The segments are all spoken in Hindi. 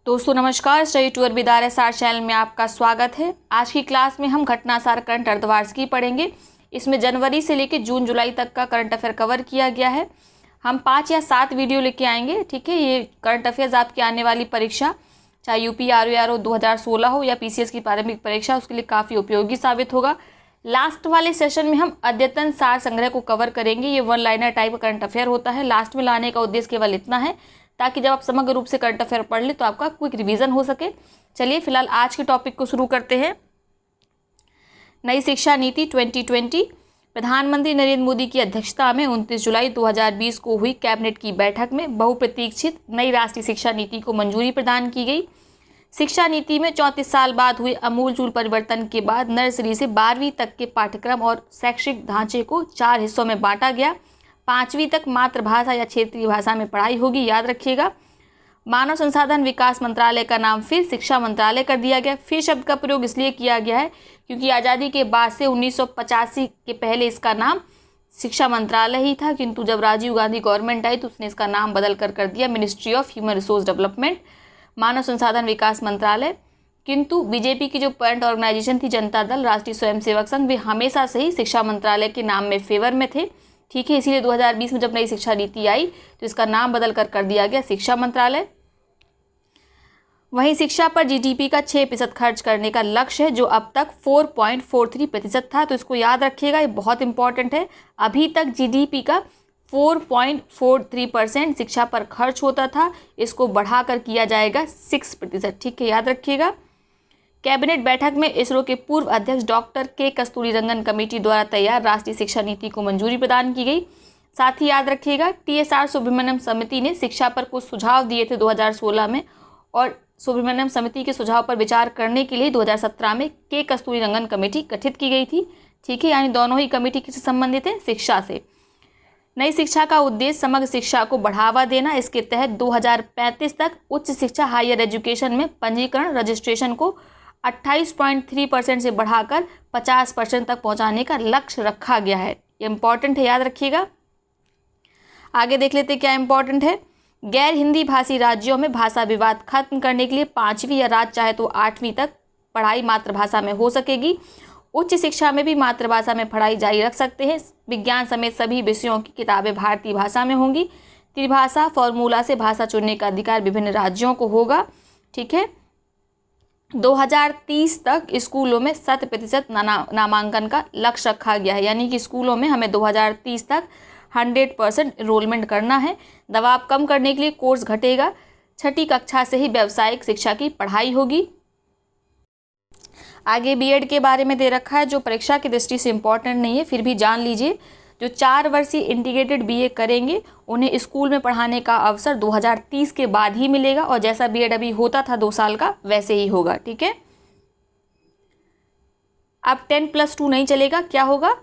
दोस्तों नमस्कार, स्टडी टूर विदार एसआर चैनल में आपका स्वागत है। आज की क्लास में हम घटनासार करंट अर्धवार्षिकी पढ़ेंगे। इसमें जनवरी से लेकर जून जुलाई तक का करंट अफेयर कवर किया गया है। हम 5 या 7 वीडियो लेके आएंगे, ठीक है। ये करंट अफेयर्स आपकी आने वाली परीक्षा, चाहे यूपी आरओ 2016 हो या पीसीएस की प्रारंभिक परीक्षा, उसके लिए काफ़ी उपयोगी साबित होगा। लास्ट वाले सेशन में हम अद्यतन सार संग्रह को कवर करेंगे। ये वन लाइनर टाइप का करंट अफेयर होता है। लास्ट में लाने का उद्देश्य केवल इतना है ताकि जब आप समग्र रूप से करंट अफेयर पढ़ लें तो आपका क्विक रिवीजन हो सके। चलिए फिलहाल आज के टॉपिक को शुरू करते हैं। नई शिक्षा नीति 2020। प्रधानमंत्री नरेंद्र मोदी की अध्यक्षता में 29 जुलाई 2020 को हुई कैबिनेट की बैठक में बहुप्रतीक्षित नई राष्ट्रीय शिक्षा नीति को मंजूरी प्रदान की गई। शिक्षा नीति में 34 साल बाद हुए अमूलचूल परिवर्तन के बाद नर्सरी से 12वीं तक के पाठ्यक्रम और शैक्षिक ढांचे को 4 हिस्सों में बांटा गया। 5वीं तक मातृभाषा या क्षेत्रीय भाषा में पढ़ाई होगी, याद रखिएगा। मानव संसाधन विकास मंत्रालय का नाम फिर शिक्षा मंत्रालय कर दिया गया। फिर शब्द का प्रयोग इसलिए किया गया है क्योंकि आज़ादी के बाद से 1985 के पहले इसका नाम शिक्षा मंत्रालय ही था, किंतु जब राजीव गांधी गवर्नमेंट आई तो उसने इसका नाम बदल कर दिया ministry of human resource development, मानव संसाधन विकास मंत्रालय। किंतु बीजेपी की जो पेरेंट ऑर्गेनाइजेशन थी जनता दल, राष्ट्रीय स्वयंसेवक संघ, वे हमेशा से ही शिक्षा मंत्रालय के नाम में फेवर में थे, ठीक है। इसीलिए 2020 में जब नई शिक्षा नीति आई तो इसका नाम बदल कर दिया गया शिक्षा मंत्रालय। वहीं शिक्षा पर जीडीपी का 6% खर्च करने का लक्ष्य है, जो अब तक 4.43% था, तो इसको याद रखिएगा, ये बहुत इंपॉर्टेंट है। अभी तक जीडीपी का 4.43% शिक्षा पर खर्च होता था, इसको बढ़ाकर किया जाएगा 6%, ठीक है, याद रखिएगा। कैबिनेट बैठक में इसरो के पूर्व अध्यक्ष डॉक्टर के कस्तूरीरंगन कमेटी द्वारा तैयार राष्ट्रीय शिक्षा नीति को मंजूरी प्रदान की गई। साथ ही याद रखिएगा, टीएसआर सुब्रमण्यम समिति ने शिक्षा पर कुछ सुझाव दिए थे 2016 में, और सुब्रमण्यम समिति के सुझाव पर विचार करने के लिए 2017 में के कस्तूरीरंगन कमेटी गठित की गई थी, ठीक है। यानी दोनों ही कमेटी किससे संबंधित है? शिक्षा से। नई शिक्षा का उद्देश्य समग्र शिक्षा को बढ़ावा देना। इसके तहत 2035 तक उच्च शिक्षा हायर एजुकेशन में पंजीकरण रजिस्ट्रेशन को 28.3% से बढ़ाकर 50% तक पहुंचाने का लक्ष्य रखा गया है। ये इंपॉर्टेंट है, याद रखिएगा। आगे देख लेते क्या इंपॉर्टेंट है। गैर हिंदी भाषी राज्यों में भाषा विवाद खत्म करने के लिए 5वीं या राज्य चाहे तो 8वीं तक पढ़ाई मातृभाषा में हो सकेगी। उच्च शिक्षा में भी मातृभाषा में पढ़ाई जारी रख सकते हैं। विज्ञान समेत सभी विषयों की किताबें भारतीय भाषा में होंगी। त्रिभाषा फॉर्मूला से भाषा चुनने का अधिकार विभिन्न राज्यों को होगा, ठीक है। 2030 तक स्कूलों में 100% नामांकन का लक्ष्य रखा गया है, यानी कि स्कूलों में हमें 2030 तक 100% एनरोलमेंट करना है। दबाव कम करने के लिए कोर्स घटेगा। 6ठी कक्षा से ही व्यावसायिक शिक्षा की पढ़ाई होगी। आगे बीएड के बारे में दे रखा है, जो परीक्षा की दृष्टि से इम्पोर्टेंट नहीं है, फिर भी जान लीजिए। जो 4 वर्षीय इंटीग्रेटेड बीए करेंगे उन्हें स्कूल में पढ़ाने का अवसर 2030 के बाद ही मिलेगा, और जैसा बीएड अभी होता था 2 साल का वैसे ही होगा, ठीक है। अब 10+2 नहीं चलेगा, क्या होगा?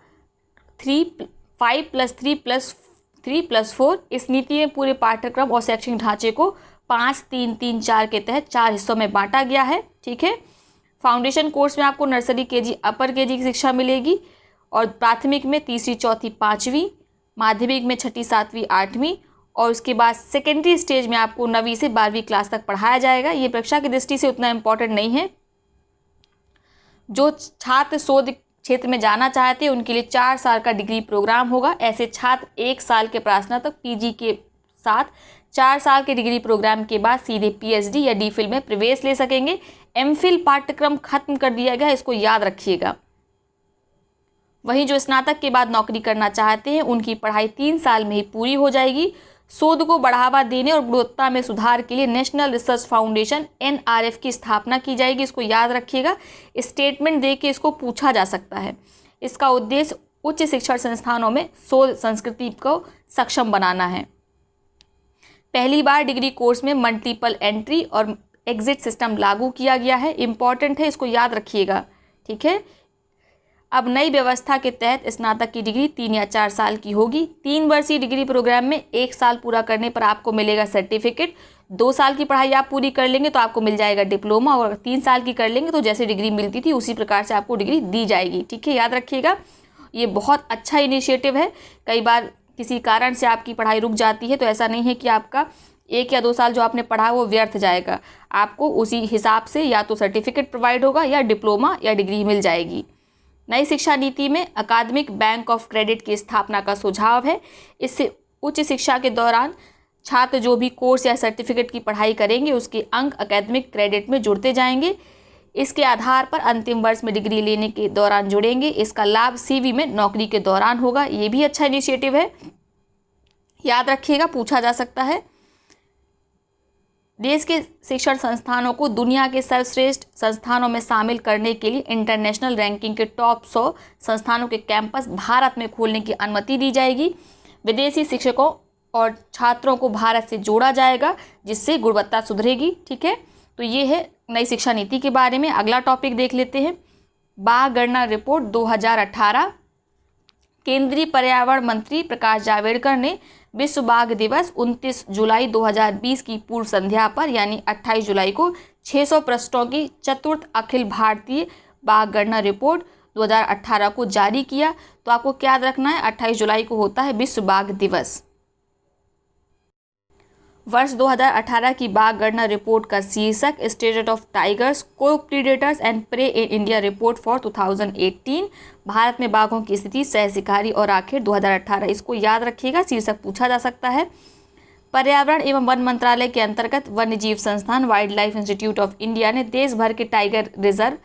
5+3+3+4। इस नीति में पूरे पाठ्यक्रम और शैक्षणिक ढांचे को 5-3-3-4 के तहत 4 हिस्सों में बांटा गया है, ठीक है। फाउंडेशन कोर्स में आपको नर्सरी केजी अपर केजी की शिक्षा मिलेगी, और प्राथमिक में 3री 4थी 5वीं, माध्यमिक में 6ठी 7वीं 8वीं, और उसके बाद सेकेंडरी स्टेज में आपको 9वीं से 12वीं क्लास तक पढ़ाया जाएगा। ये परीक्षा की दृष्टि से उतना इम्पोर्टेंट नहीं है। जो छात्र शोध क्षेत्र में जाना चाहते हैं उनके लिए 4 साल का डिग्री प्रोग्राम होगा। ऐसे छात्र 1 साल के स्नातक पीजी के साथ 4 साल के डिग्री प्रोग्राम के बाद सीधे पीएचडी या डीफिल में प्रवेश ले सकेंगे। एमफिल पाठ्यक्रम खत्म कर दिया गया, इसको याद रखिएगा। वहीं जो स्नातक के बाद नौकरी करना चाहते हैं उनकी पढ़ाई 3 साल में ही पूरी हो जाएगी। शोध को बढ़ावा देने और गुणवत्ता में सुधार के लिए नेशनल रिसर्च फाउंडेशन NRF की स्थापना की जाएगी, इसको याद रखिएगा। स्टेटमेंट दे के इसको पूछा जा सकता है। इसका उद्देश्य उच्च शिक्षण संस्थानों में शोध संस्कृति को सक्षम बनाना है। पहली बार डिग्री कोर्स में मल्टीपल एंट्री और एग्जिट सिस्टम लागू किया गया है, इंपॉर्टेंट है, इसको याद रखिएगा, ठीक है। अब नई व्यवस्था के तहत स्नातक की डिग्री 3 या 4 साल की होगी। 3 वर्षीय डिग्री प्रोग्राम में 1 साल पूरा करने पर आपको मिलेगा सर्टिफिकेट। 2 साल की पढ़ाई आप पूरी कर लेंगे तो आपको मिल जाएगा डिप्लोमा, और 3 साल की कर लेंगे तो जैसे डिग्री मिलती थी उसी प्रकार से आपको डिग्री दी जाएगी, ठीक है, याद रखिएगा। ये बहुत अच्छा इनिशिएटिव है। कई बार किसी कारण से आपकी पढ़ाई रुक जाती है तो ऐसा नहीं है कि आपका 1 या 2 साल जो आपने पढ़ा वो व्यर्थ जाएगा। आपको उसी हिसाब से या तो सर्टिफिकेट प्रोवाइड होगा या डिप्लोमा या डिग्री मिल जाएगी। नई शिक्षा नीति में अकादमिक बैंक ऑफ क्रेडिट की स्थापना का सुझाव है। इससे उच्च शिक्षा के दौरान छात्र जो भी कोर्स या सर्टिफिकेट की पढ़ाई करेंगे उसके अंक अकादमिक क्रेडिट में जुड़ते जाएंगे। इसके आधार पर अंतिम वर्ष में डिग्री लेने के दौरान जुड़ेंगे। इसका लाभ CV में नौकरी के दौरान होगा। ये भी अच्छा इनिशिएटिव है, याद रखिएगा, पूछा जा सकता है। देश के शिक्षण संस्थानों को दुनिया के सर्वश्रेष्ठ संस्थानों में शामिल करने के लिए इंटरनेशनल रैंकिंग के टॉप 100 संस्थानों के कैंपस भारत में खोलने की अनुमति दी जाएगी। विदेशी शिक्षकों और छात्रों को भारत से जोड़ा जाएगा, जिससे गुणवत्ता सुधरेगी। ठीक है, तो ये है नई शिक्षा नीति के बारे में। अगला टॉपिक देख लेते हैं, बाघ गणना रिपोर्ट 2018। केंद्रीय पर्यावरण मंत्री प्रकाश जावड़ेकर ने विश्व बाघ दिवस 29 जुलाई 2020 की पूर्व संध्या पर यानी 28 जुलाई को 600 पृष्ठों की चतुर्थ अखिल भारतीय बाघ गणना रिपोर्ट 2018 को जारी किया। तो आपको क्या याद रखना है, 28 जुलाई को होता है विश्व बाघ दिवस। वर्ष 2018 की बाघ गणना रिपोर्ट का शीर्षक status of tigers, co predators and prey in India report for 2018, Bharat में बाघों की स्थिति, सह शिकारी और आखिर 2018। इसको याद रखिएगा, शीर्षक पूछा जा सकता है। पर्यावरण एवं वन मंत्रालय के अंतर्गत वन्य जीव संस्थान wild life institute of India ने देश भर के टाइगर रिजर्व,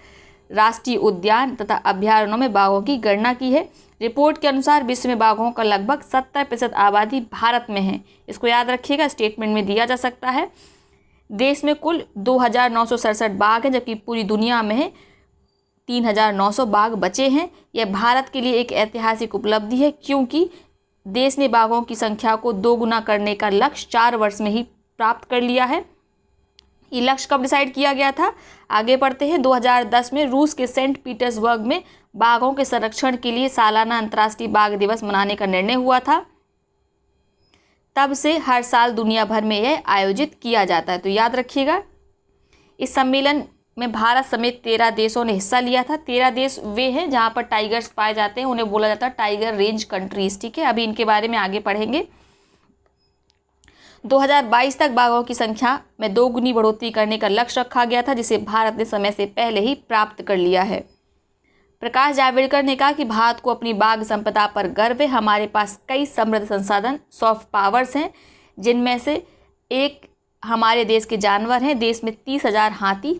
राष्ट्रीय उद्यान तथा अभ्यारण्यों में बाघों की गणना की है। रिपोर्ट के अनुसार विश्व में बाघों का लगभग 70% आबादी भारत में है। इसको याद रखिएगा, स्टेटमेंट में दिया जा सकता है। देश में कुल 2967 बाघ हैं, जबकि पूरी दुनिया में है 3900 बाघ बचे हैं। यह भारत के लिए एक ऐतिहासिक उपलब्धि है, क्योंकि देश ने बाघों की संख्या को 2 गुना करने का लक्ष्य 4 वर्ष में ही प्राप्त कर लिया है। ये लक्ष्य कब डिसाइड किया गया था, आगे बढ़ते हैं। 2010 में रूस के सेंट पीटर्सबर्ग में बाघों के संरक्षण के लिए सालाना अंतर्राष्ट्रीय बाघ दिवस मनाने का निर्णय हुआ था। तब से हर साल दुनिया भर में यह आयोजित किया जाता है। तो याद रखिएगा, इस सम्मेलन में भारत समेत 13 देशों ने हिस्सा लिया था। 13 देश वे हैं जहां पर टाइगर्स पाए जाते हैं, उन्हें बोला जाता है टाइगर रेंज कंट्रीज। ठीक है, अभी इनके बारे में आगे पढ़ेंगे। 2022 तक बाघों की संख्या में 2 गुनी बढ़ोतरी करने का लक्ष्य रखा गया था, जिसे भारत ने समय से पहले ही प्राप्त कर लिया है। प्रकाश जावड़ेकर ने कहा कि भारत को अपनी बाघ संपदा पर गर्व है। हमारे पास कई समृद्ध संसाधन, सॉफ्ट पावर्स हैं, जिनमें से एक हमारे देश के जानवर हैं। देश में 30,000 हाथी,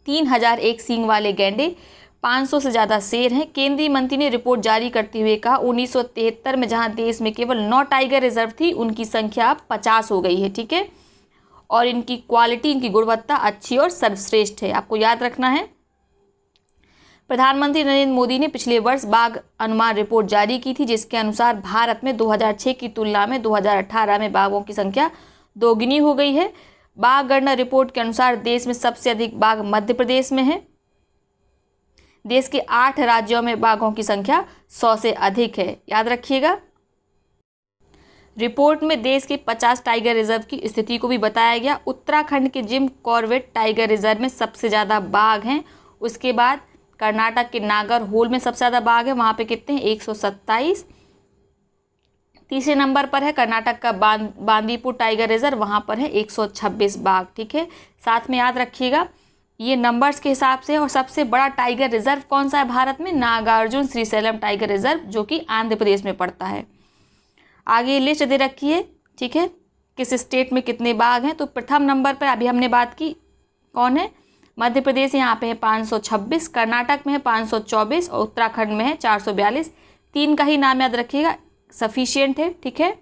3,000 एक सींग वाले गैंडे, 500 से ज़्यादा शेर हैं। केंद्रीय मंत्री ने रिपोर्ट जारी करते हुए कहा 1973 में जहां देश में केवल 9 टाइगर रिजर्व थी, उनकी संख्या अब 50 हो गई है। ठीक है, और इनकी क्वालिटी, इनकी गुणवत्ता अच्छी और सर्वश्रेष्ठ है, आपको याद रखना है। प्रधानमंत्री नरेंद्र मोदी ने पिछले वर्ष बाघ अनुमान रिपोर्ट जारी की थी, जिसके अनुसार भारत में 2006 की तुलना में 2018 में बाघों की संख्या 2 गुनी हो गई है। बाघ गणना रिपोर्ट के अनुसार देश में सबसे अधिक बाघ मध्य प्रदेश में है। देश के 8 राज्यों में बाघों की संख्या 100 से अधिक है, याद रखिएगा। रिपोर्ट में देश के 50 टाइगर रिजर्व की स्थिति को भी बताया गया। उत्तराखंड के जिम कॉर्बेट टाइगर रिजर्व में सबसे ज़्यादा बाघ हैं। उसके बाद कर्नाटक के नागरहोल में सबसे ज़्यादा बाघ है, वहाँ पे कितने हैं, 127। तीसरे नंबर पर है कर्नाटक का बांदीपुर टाइगर रिजर्व, वहाँ पर है 126 बाघ। ठीक है, साथ में याद रखिएगा ये नंबर्स के हिसाब से। और सबसे बड़ा टाइगर रिजर्व कौन सा है भारत में, नागार्जुन श्रीशैलम टाइगर रिजर्व, जो कि आंध्र प्रदेश में पड़ता है। आगे लिस्ट दे रखी है, ठीक है, किस स्टेट में कितने बाघ हैं। तो प्रथम नंबर पर अभी हमने बात की, कौन है, मध्य प्रदेश, यहाँ पे है 526, कर्नाटक में है 524 और उत्तराखंड में है 442। 3 का ही नाम याद रखिएगा, सफिशिएंट है। ठीक है,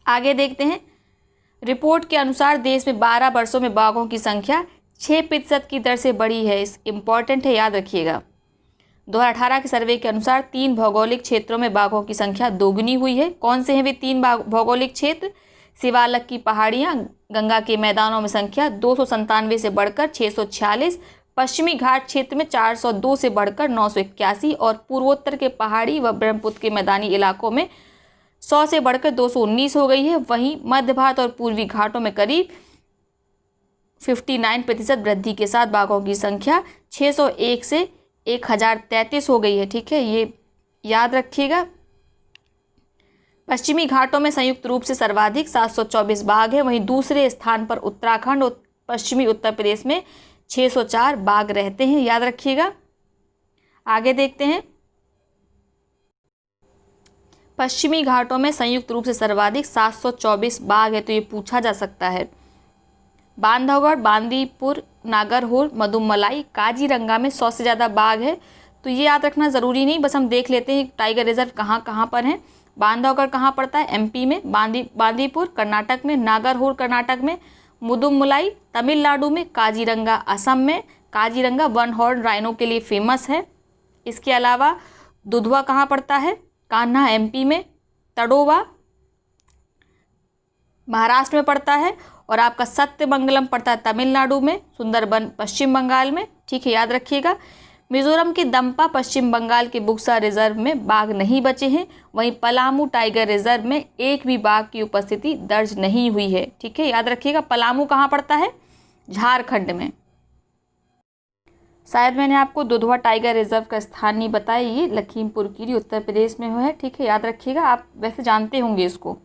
आगे देखते हैं। रिपोर्ट के अनुसार देश में 12 वर्षों में बाघों की संख्या 6% की दर से बढ़ी है। इस इम्पॉर्टेंट है, याद रखिएगा। 2018 के सर्वे के अनुसार 3 भौगोलिक क्षेत्रों में बाघों की संख्या 2 गुनी हुई है। कौन से हैं वे 3 भौगोलिक क्षेत्र, शिवालक की पहाड़ियाँ, गंगा के मैदानों में संख्या 297 से बढ़कर 646, पश्चिमी घाट क्षेत्र में 402 से बढ़कर 981 और पूर्वोत्तर के पहाड़ी व ब्रह्मपुत्र के मैदानी इलाकों में 100 से बढ़कर 219 हो गई है। वहीं मध्य भारत और पूर्वी घाटों में करीब 59% वृद्धि के साथ बाघों की संख्या 601 से 1033 हो गई है। ठीक है, ये याद रखिएगा। पश्चिमी घाटों में संयुक्त रूप से सर्वाधिक 724 बाघ है। वहीं दूसरे स्थान पर उत्तराखंड और पश्चिमी उत्तर प्रदेश में 604 बाघ रहते हैं, याद रखिएगा। आगे देखते हैं, पश्चिमी घाटों में संयुक्त रूप से सर्वाधिक 724 बाघ है, तो ये पूछा जा सकता है। बांधवगढ़, बांदीपुर, नागरहोल, मदुमलाई, काजीरंगा में 100 से ज़्यादा बाघ है। तो ये याद रखना ज़रूरी नहीं, बस हम देख लेते हैं टाइगर रिजर्व कहाँ कहाँ पर हैं। बांधवगढ़ कहाँ पड़ता है? एमपी में। बांदीपुर कर्नाटक में। नागरहोल कर्नाटक में। मुदुमलाई तमिलनाडु में। काजीरंगा असम में। काजीरंगा वन हॉर्न राइनो के लिए फेमस है। इसके अलावा दुधवा कहाँ पड़ता है? कान्हा एमपी में। तड़ोवा महाराष्ट्र में पड़ता है। और आपका सत्यमंगलम पड़ता है तमिलनाडु में। सुंदरबन पश्चिम बंगाल में, ठीक है, याद रखिएगा। मिजोरम के दंपा पश्चिम बंगाल के बुक्सा रिजर्व में बाघ नहीं बचे हैं। वहीं पलामू टाइगर रिजर्व में एक भी बाघ की उपस्थिति दर्ज नहीं हुई है, ठीक है, याद रखिएगा। पलामू कहाँ पड़ता है? झारखंड में। शायद मैंने आपको दुधवा टाइगर रिजर्व का स्थान नहीं बताया, ये लखीमपुर खीरी उत्तर प्रदेश में है, ठीक है, याद रखिएगा। आप वैसे जानते होंगे इसको।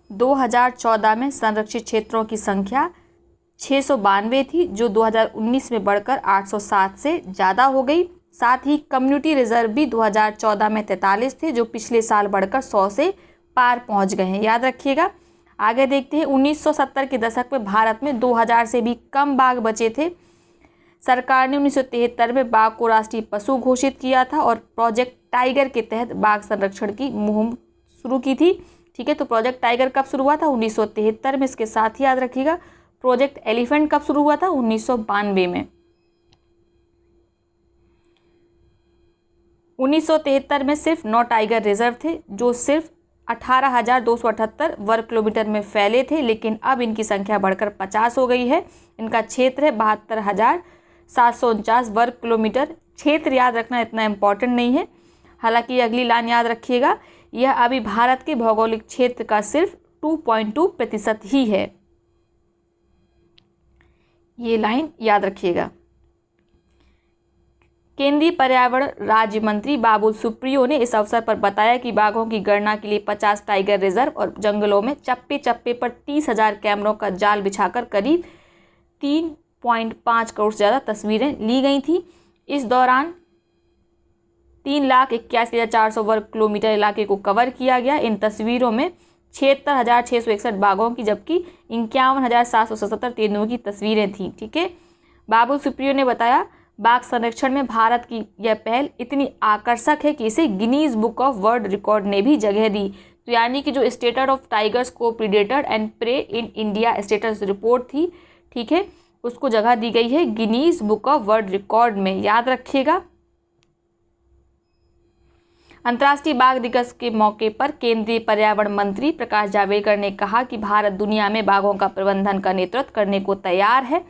2014 में संरक्षित क्षेत्रों की संख्या 692 थी, जो 2019 में बढ़कर 807 से ज़्यादा हो गई। साथ ही कम्युनिटी रिजर्व भी 2014 में 43 थे, जो पिछले साल बढ़कर 100 से पार पहुंच गए हैं, याद रखिएगा। आगे देखते हैं, 1970 के दशक में भारत में 2000 से भी कम बाघ बचे थे। सरकार ने 1973 में बाघ को राष्ट्रीय पशु घोषित किया था और प्रोजेक्ट टाइगर के तहत बाघ संरक्षण की मुहिम शुरू की थी, ठीक है। तो प्रोजेक्ट टाइगर कब शुरू हुआ था? 1973 में। इसके साथ ही याद रखिएगा, प्रोजेक्ट एलिफेंट कब शुरू हुआ था? 1992 में। 1973 में सिर्फ 9 टाइगर रिजर्व थे, जो सिर्फ 18,278 वर्ग किलोमीटर में फैले थे, लेकिन अब इनकी संख्या बढ़कर 50 हो गई है। इनका क्षेत्र है 72,749 वर्ग किलोमीटर। क्षेत्र याद रखना इतना इम्पॉर्टेंट नहीं है, हालांकि अगली लाइन याद रखिएगा, यह अभी भारत के भौगोलिक क्षेत्र का सिर्फ 2.2% ही है। ये लाइन याद रखिएगा। केंद्रीय पर्यावरण राज्य मंत्री बाबुल सुप्रियो ने इस अवसर पर बताया कि बाघों की गणना के लिए 50 टाइगर रिजर्व और जंगलों में चप्पे चप्पे पर 30,000 कैमरों का जाल बिछाकर करीब 3.5 करोड़ से ज़्यादा तस्वीरें ली गई थी। इस दौरान 3,81,400 वर्ग किलोमीटर इलाके को कवर किया गया। इन तस्वीरों में 76,661 बाघों की जबकि 51,777 तेंदुओं की तस्वीरें थीं, ठीक है। बाबुल सुप्रियो ने बताया, बाघ संरक्षण में भारत की यह पहल इतनी आकर्षक है कि इसे Guinness book of world record ने भी जगह दी। तो यानी कि जो status of tigers co predator and prey in India status report थी, ठीक है, उसको जगह दी गई है Guinness book of world record में, याद रखिएगा। अंतर्राष्ट्रीय बाघ दिवस के मौके पर केंद्रीय पर्यावरण मंत्री प्रकाश जावड़ेकर ने कहा कि भारत दुनिया में बाघों का प्रबंधन का नेतृत्व करने को तैयार है।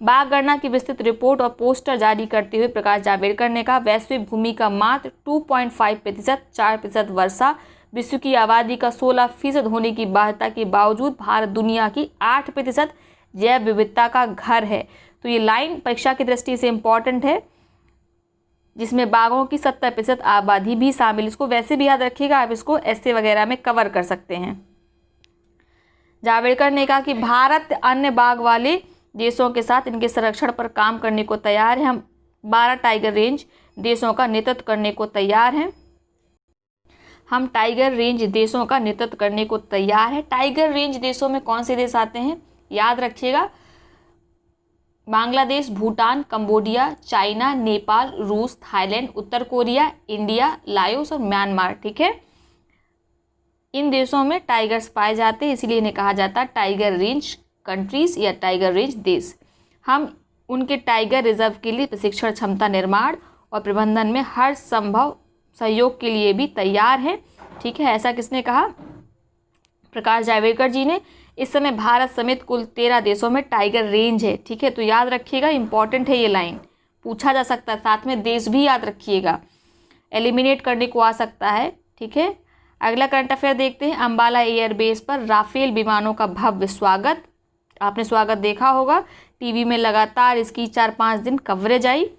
बाघ गणना की विस्तृत रिपोर्ट और पोस्टर जारी करते हुए प्रकाश जावड़ेकर ने कहा, वैश्विक भूमि का मात्र 2.5%, 4% वर्षा, विश्व की आबादी का 16% होने की बाध्यता के बावजूद भारत दुनिया की 8% जैव विविधता का घर है। तो ये लाइन परीक्षा की दृष्टि से इम्पॉर्टेंट है, जिसमें बाघों की 70% आबादी भी शामिल। इसको वैसे भी याद रखिएगा, आप इसको ऐसे वगैरह में कवर कर सकते हैं। जावड़ेकर ने कहा कि भारत अन्य बाघ वाले देशों के साथ इनके संरक्षण पर काम करने को तैयार है। हम 12 टाइगर रेंज देशों का नेतृत्व करने को तैयार हैं। हम टाइगर रेंज देशों का नेतृत्व करने को तैयार है। टाइगर रेंज देशों में कौन से देश आते हैं? याद रखिएगा, बांग्लादेश, भूटान, कंबोडिया, चाइना, नेपाल, रूस, थाईलैंड, उत्तर कोरिया, इंडिया, लाओस और म्यांमार, ठीक है। इन देशों में टाइगर्स पाए जाते हैं, इसीलिए इन्हें कहा जाता है टाइगर रेंज कंट्रीज या टाइगर रेंज देश। हम उनके टाइगर रिजर्व के लिए प्रशिक्षण, क्षमता निर्माण और प्रबंधन में हर संभव सहयोग के लिए भी तैयार हैं, ठीक है। ऐसा किसने कहा? प्रकाश जावड़ेकर जी ने। इस समय भारत समेत कुल 13 देशों में टाइगर रेंज है, ठीक है। तो याद रखिएगा, इंपॉर्टेंट है ये लाइन, पूछा जा सकता है। साथ में देश भी याद रखिएगा, एलिमिनेट करने को आ सकता है, ठीक है। अगला करंट अफेयर देखते हैं। अंबाला एयरबेस पर राफेल विमानों का भव्य स्वागत। आपने स्वागत देखा होगा टीवी में, लगातार इसकी 4-5 दिन कवरेज आई।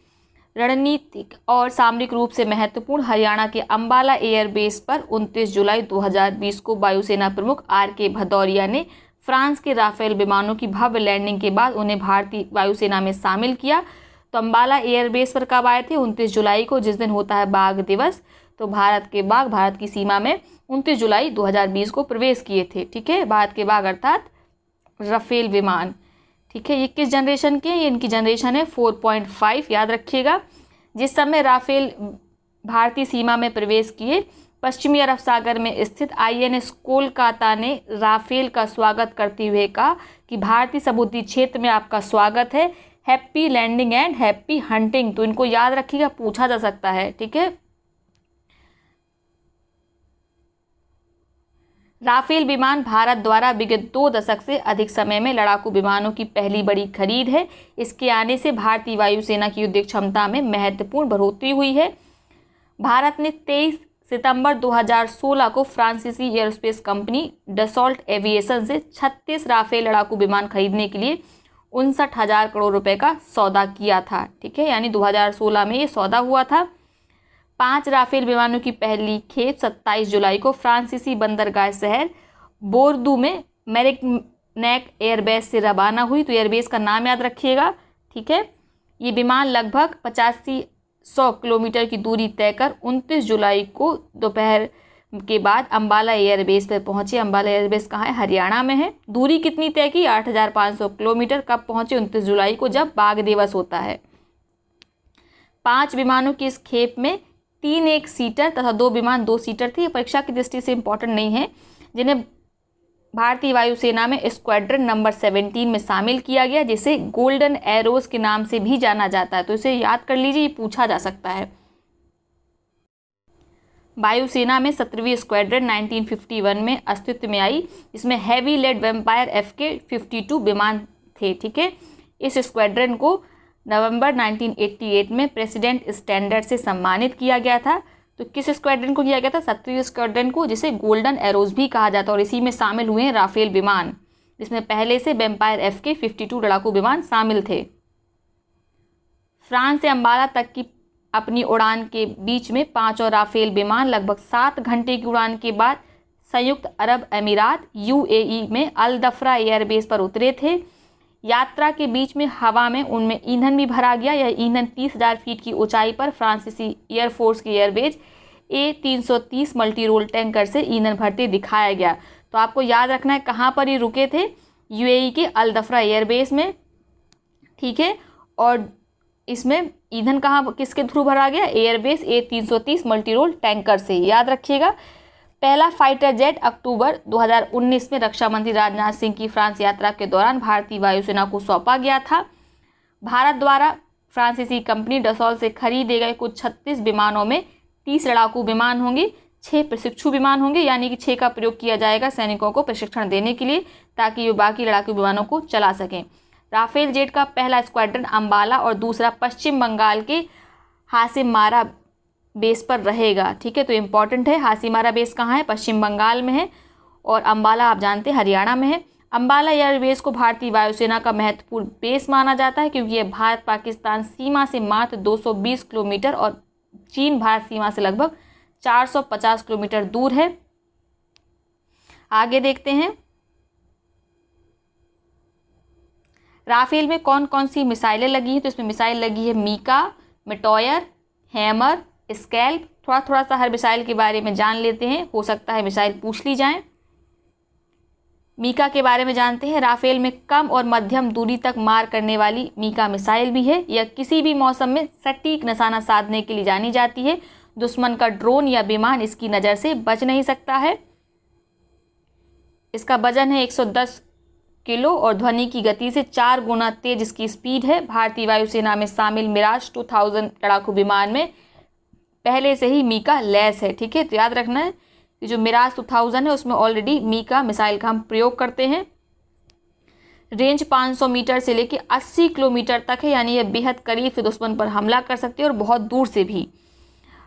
रणनीतिक और सामरिक रूप से महत्वपूर्ण हरियाणा के अंबाला एयरबेस पर 29 जुलाई 2020 को वायुसेना प्रमुख RK भदौरिया ने फ्रांस के राफेल विमानों की भव्य लैंडिंग के बाद उन्हें भारतीय वायुसेना में शामिल किया। तो अंबाला एयरबेस पर कब आए थे? 29 जुलाई को, जिस दिन होता है बाघ दिवस। तो भारत के बाघ भारत की सीमा में 29 जुलाई 2020 को प्रवेश किए थे। ठीक है, भारत के बाघ अर्थात राफेल विमान। ठीक है, ये किस जनरेशन के हैं? ये इनकी जनरेशन है 4.5, याद रखिएगा। जिस समय राफेल भारतीय सीमा में प्रवेश किए, पश्चिमी अरब सागर में स्थित INS कोलकाता ने राफेल का स्वागत करते हुए कहा कि भारतीय समुद्री क्षेत्र में आपका स्वागत है, happy landing and happy hunting. तो इनको याद रखिएगा, पूछा जा सकता है। ठीक है, राफेल विमान भारत द्वारा विगत 2 दशक से अधिक समय में लड़ाकू विमानों की पहली बड़ी खरीद है। इसके आने से भारतीय वायुसेना की युद्ध क्षमता में महत्वपूर्ण बढ़ोतरी हुई है। भारत ने 23 सितंबर 2016 को फ्रांसीसी एयरोस्पेस कंपनी डसॉल्ट एविएशन से 36 राफेल लड़ाकू विमान खरीदने के लिए 59,000 करोड़ रुपए का सौदा किया था। ठीक है, यानी 2016 में ये सौदा हुआ था। 5 राफेल विमानों की पहली खेप 27 जुलाई को फ्रांसीसी बंदरगाह शहर बोर्दू में मेरिग्नैक एयरबेस से रवाना हुई। तो एयरबेस का नाम याद रखिएगा। ठीक है, ये विमान लगभग 8500 किलोमीटर की दूरी तय कर 29 जुलाई को दोपहर के बाद अंबाला एयरबेस पर पहुंचे। अंबाला एयरबेस कहाँ है? हरियाणा में है। दूरी कितनी तय की? 8500 किलोमीटर। कब पहुंचे? 29 जुलाई को, जब बाघ दिवस होता है। 5 विमानों की इस खेप में 3 एक सीटर तथा 2 विमान 2 सीटर थे। परीक्षा की दृष्टि से इंपॉर्टेंट नहीं है, जिन्हें भारतीय वायुसेना में स्क्वाड्रन नंबर 17 में शामिल किया गया, जिसे गोल्डन एरोज के नाम से भी जाना जाता है। तो इसे याद कर लीजिए, ये पूछा जा सकता है। वायुसेना में 17वीं स्क्वाड्रन 1951 में अस्तित्व में आई, इसमें हैवी लेड वेम्पायर FK-52 विमान थे। ठीक है, इस स्क्वाड्रन को नवंबर 1988 में प्रेसिडेंट स्टैंडर्ड से सम्मानित किया गया था। तो किस स्क्वाड्रन को किया गया था? 17वीं स्क्वाड्रन को, जिसे गोल्डन एरोज भी कहा जाता है। और इसी में शामिल हुए हैं राफेल विमान, जिसमें पहले से वेम्पायर FK-52 लड़ाकू विमान शामिल थे। फ्रांस से अंबाला तक की अपनी उड़ान के बीच में 5 और राफेल विमान लगभग 7 घंटे की उड़ान के बाद संयुक्त अरब अमीरात UAE में अल दफ्रा एयरबेस पर उतरे थे। यात्रा के बीच में हवा में उनमें ईंधन भी भरा गया। यह ईंधन 30,000 फीट की ऊंचाई पर फ्रांसीसी एयरफोर्स की airbase A330 multi role tanker से ईंधन भरते दिखाया गया। तो आपको याद रखना है कहाँ पर ये रुके थे? UAE के अल दफ्रा एयरबेस में। ठीक है, और इसमें ईंधन कहाँ किसके थ्रू भरा गया? Airbase A330 multi role tanker से, याद रखिएगा। पहला फाइटर जेट अक्टूबर 2019 में रक्षा मंत्री राजनाथ सिंह की फ्रांस यात्रा के दौरान भारतीय वायुसेना को सौंपा गया था। भारत द्वारा फ्रांसीसी कंपनी डसॉल्ट से खरीदे गए कुल 36 विमानों में 30 लड़ाकू विमान होंगे, 6 प्रशिक्षु विमान होंगे, यानी कि 6 का प्रयोग किया जाएगा सैनिकों को प्रशिक्षण देने के लिए, ताकि वो बाकी लड़ाकू विमानों को चला सकें। राफेल जेट का पहला स्क्वाड्रन अंबाला और दूसरा पश्चिम बंगाल के हासिमारा बेस पर रहेगा। ठीक है, तो इम्पॉर्टेंट है। हासिमारा बेस कहाँ है? पश्चिम बंगाल में है। और अंबाला आप जानते हैं हरियाणा में है। अंबाला एयरबेस को भारतीय वायुसेना का महत्वपूर्ण बेस माना जाता है, क्योंकि यह भारत पाकिस्तान सीमा से मात्र 220 किलोमीटर और चीन भारत सीमा से लगभग 450 किलोमीटर दूर है। आगे देखते हैं, राफेल में कौन कौन सी मिसाइलें लगी हैं। तो इसमें मिसाइल लगी है मीका, मेटॉयर, हैमर, स्कैल्प। थोड़ा सा हर मिसाइल के बारे में जान लेते हैं, हो सकता है मिसाइल पूछ ली जाए। मीका के बारे में जानते हैं। राफेल में कम और मध्यम दूरी तक मार करने वाली मीका मिसाइल भी है। यह किसी भी मौसम में सटीक निशाना साधने के लिए जानी जाती है। दुश्मन का ड्रोन या विमान इसकी नज़र से बच नहीं सकता है। इसका वजन है 110 किलो और ध्वनि की गति से 4 गुना तेज इसकी स्पीड है। भारतीय वायुसेना में शामिल मिराज 2000 लड़ाकू विमान में पहले से ही मीका लैस है। ठीक है, तो याद रखना है कि जो मिराज 2000 है उसमें ऑलरेडी मीका मिसाइल का हम प्रयोग करते हैं। रेंज 500 मीटर से लेकर 80 किलोमीटर तक है, यानी यह बेहद करीब से दुश्मन पर हमला कर सकती है और बहुत दूर से भी।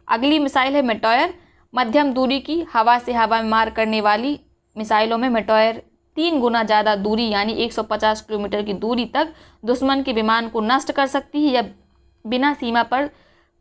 अगली मिसाइल है मेटॉयर। मध्यम दूरी की हवा से हवा में मार करने वाली मिसाइलों में मेटॉयर 3 गुना ज़्यादा दूरी यानी 150 किलोमीटर की दूरी तक दुश्मन के विमान को नष्ट कर सकती है। यह बिना सीमा पर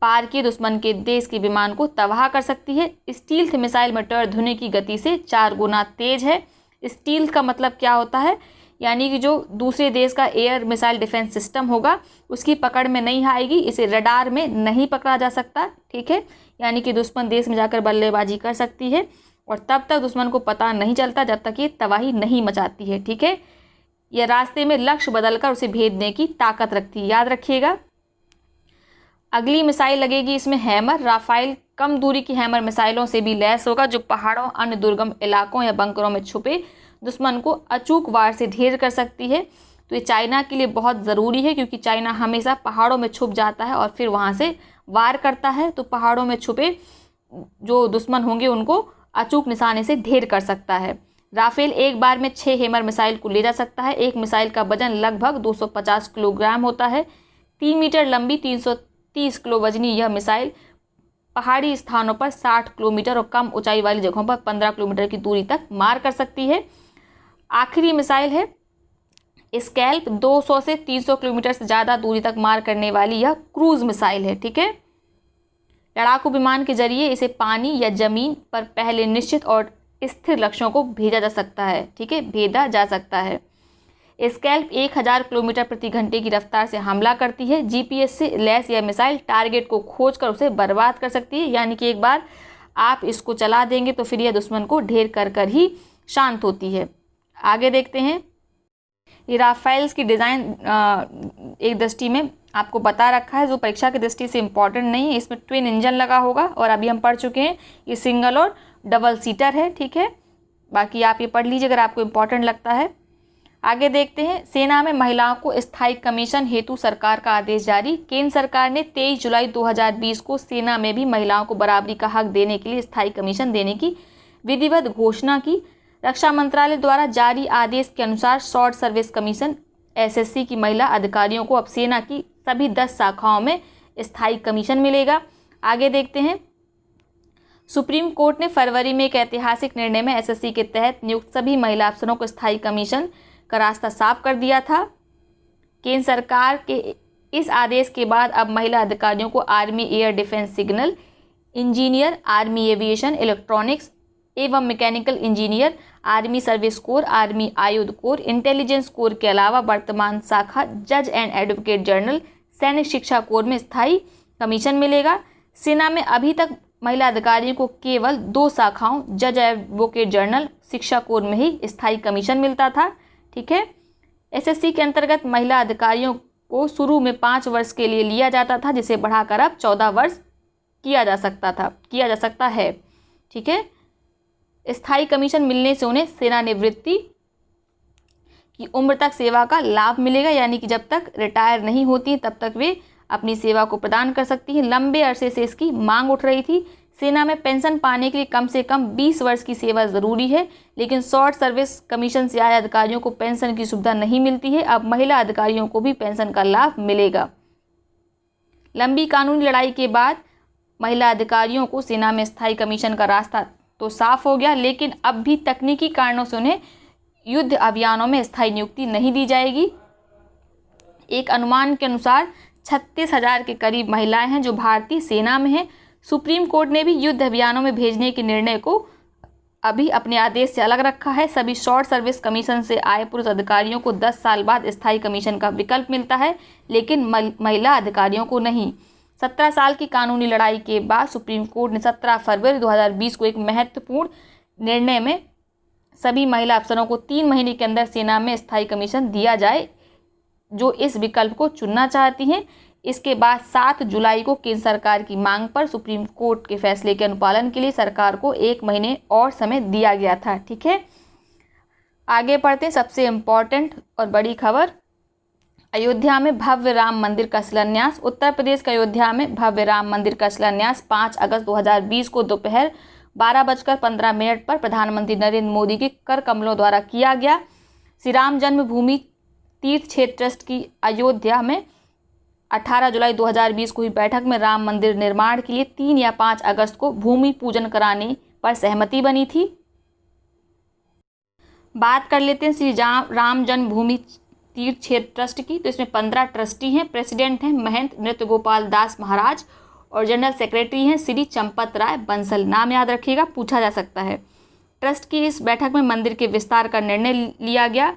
पार किए दुश्मन के देश के विमान को तबाह कर सकती है। स्टील्थ मिसाइल मटर ध्वनि की गति से 4 गुना तेज है। स्टील्थ का मतलब क्या होता है, यानी कि जो दूसरे देश का एयर मिसाइल डिफेंस सिस्टम होगा उसकी पकड़ में नहीं आएगी, इसे रडार में नहीं पकड़ा जा सकता, ठीक है। यानी कि दुश्मन देश में जाकर बल्लेबाजी कर सकती है और तब तक दुश्मन को पता नहीं चलता जब तक ये तबाही नहीं मचाती है, ठीक है। यह रास्ते में लक्ष्य बदलकर उसे भेदने की ताकत रखती है, याद रखिएगा। अगली मिसाइल लगेगी इसमें हैमर। राफेल कम दूरी की हैमर मिसाइलों से भी लैस होगा, जो पहाड़ों, अन्य दुर्गम इलाकों या बंकरों में छुपे दुश्मन को अचूक वार से ढेर कर सकती है। तो ये चाइना के लिए बहुत ज़रूरी है, क्योंकि चाइना हमेशा पहाड़ों में छुप जाता है और फिर वहाँ से वार करता है। तो पहाड़ों में छुपे जो दुश्मन होंगे उनको अचूक निशाने से ढेर कर सकता है। राफेल एक बार में 6 हैमर मिसाइल को ले जा सकता है। एक मिसाइल का वजन लगभग 250 किलोग्राम होता है। 3 मीटर लंबी 330 किलो वजनी यह मिसाइल पहाड़ी स्थानों पर 60 किलोमीटर और कम ऊंचाई वाली जगहों पर 15 किलोमीटर की दूरी तक मार कर सकती है। आखिरी मिसाइल है स्कैल्प। 200 से 300 किलोमीटर से ज़्यादा दूरी तक मार करने वाली यह क्रूज मिसाइल है, ठीक है। लड़ाकू विमान के जरिए इसे पानी या जमीन पर पहले निश्चित और स्थिर लक्ष्यों को भेजा जा सकता है, ठीक है, भेजा जा सकता है। स्कैल्प 1000 किलोमीटर प्रति घंटे की रफ्तार से हमला करती है। जीपीएस से लैस यह मिसाइल टारगेट को खोजकर उसे बर्बाद कर सकती है, यानी कि एक बार आप इसको चला देंगे तो फिर यह दुश्मन को ढेर कर कर ही शांत होती है। आगे देखते हैं। ये राफेल्स की डिज़ाइन एक दृष्टि में आपको बता रखा है, जो परीक्षा की दृष्टि से इम्पॉर्टेंट नहीं है। इसमें ट्विन इंजन लगा होगा और अभी हम पढ़ चुके हैं ये सिंगल और डबल सीटर है, ठीक है। बाकी आप ये पढ़ लीजिए अगर आपको इम्पॉर्टेंट लगता है। आगे देखते हैं। सेना में महिलाओं को स्थायी कमीशन हेतु सरकार का आदेश जारी। केंद्र सरकार ने 23 जुलाई 2020 को सेना में भी महिलाओं को बराबरी का हक देने के लिए स्थायी कमीशन देने की विधिवत घोषणा की। रक्षा मंत्रालय द्वारा जारी आदेश के अनुसार शॉर्ट सर्विस कमीशन एसएससी की महिला अधिकारियों को अब सेना की सभी 10 शाखाओं में स्थायी कमीशन मिलेगा। आगे देखते हैं। सुप्रीम कोर्ट ने फरवरी में एक ऐतिहासिक निर्णय में एसएससी के तहत नियुक्त सभी महिला अफसरों को स्थायी कमीशन का रास्ता साफ कर दिया था। केंद्र सरकार के इस आदेश के बाद अब महिला अधिकारियों को army air defence signal engineer, army aviation electronics एवं mechanical engineer, army service corps, army आयुध कोर, इंटेलिजेंस कोर के अलावा वर्तमान शाखा जज एंड एडवोकेट जनरल सैनिक शिक्षा कोर में स्थायी कमीशन मिलेगा। सेना में अभी तक महिला अधिकारियों को केवल 2 शाखाओं जज एडवोकेट जनरल शिक्षा कोर में ही स्थायी कमीशन मिलता था, ठीक है। एसएससी के अंतर्गत महिला अधिकारियों को शुरू में 5 वर्ष के लिए लिया जाता था, जिसे बढ़ाकर अब 14 वर्ष किया जा सकता है, ठीक है। स्थायी कमीशन मिलने से उन्हें सेवानिवृत्ति की उम्र तक सेवा का लाभ मिलेगा, यानी कि जब तक रिटायर नहीं होती तब तक वे अपनी सेवा को प्रदान कर सकती हैं। लंबे अरसे से इसकी मांग उठ रही थी। सेना में पेंशन पाने के लिए कम से कम 20 वर्ष की सेवा ज़रूरी है, लेकिन शॉर्ट सर्विस कमीशन से आए अधिकारियों को पेंशन की सुविधा नहीं मिलती है। अब महिला अधिकारियों को भी पेंशन का लाभ मिलेगा। लंबी कानूनी लड़ाई के बाद महिला अधिकारियों को सेना में स्थायी कमीशन का रास्ता तो साफ हो गया, लेकिन अब भी तकनीकी कारणों से उन्हें युद्ध अभियानों में स्थायी नियुक्ति नहीं दी जाएगी। एक अनुमान के अनुसार 36,000 के करीब महिलाएं हैं जो भारतीय सेना में हैं। सुप्रीम कोर्ट ने भी युद्ध अभियानों में भेजने के निर्णय को अभी अपने आदेश से अलग रखा है। सभी शॉर्ट सर्विस कमीशन से आए पुरुष अधिकारियों को 10 साल बाद स्थायी कमीशन का विकल्प मिलता है, लेकिन महिला अधिकारियों को नहीं। 17 साल की कानूनी लड़ाई के बाद सुप्रीम कोर्ट ने 17 फरवरी 2020 को एक महत्वपूर्ण निर्णय में सभी महिला अफसरों को 3 महीने के अंदर सेना में स्थायी कमीशन दिया जाए जो इस विकल्प को चुनना चाहती हैं। इसके बाद 7 जुलाई को केंद्र सरकार की मांग पर सुप्रीम कोर्ट के फैसले के अनुपालन के लिए सरकार को 1 महीने और समय दिया गया था, ठीक है। आगे पढ़ते हैं। सबसे इम्पॉर्टेंट और बड़ी खबर, अयोध्या में भव्य राम मंदिर का शिलान्यास। उत्तर प्रदेश के अयोध्या में भव्य राम मंदिर का शिलान्यास 5 अगस्त 2020 को दोपहर 12:15 पर प्रधानमंत्री नरेंद्र मोदी के कर कमलों द्वारा किया गया। श्री राम जन्मभूमि तीर्थ क्षेत्र ट्रस्ट की अयोध्या में 18 जुलाई 2020 को हुई बैठक में राम मंदिर निर्माण के लिए 3 या 5 अगस्त को भूमि पूजन कराने पर सहमति बनी थी। बात कर लेते हैं श्री राम जन्मभूमि तीर्थ क्षेत्र ट्रस्ट की। तो इसमें 15 ट्रस्टी हैं। प्रेसिडेंट हैं महंत नृत्य गोपाल दास महाराज और जनरल सेक्रेटरी हैं श्री चंपत राय बंसल। नाम याद रखिएगा, पूछा जा सकता है। ट्रस्ट की इस बैठक में मंदिर के विस्तार का निर्णय लिया गया।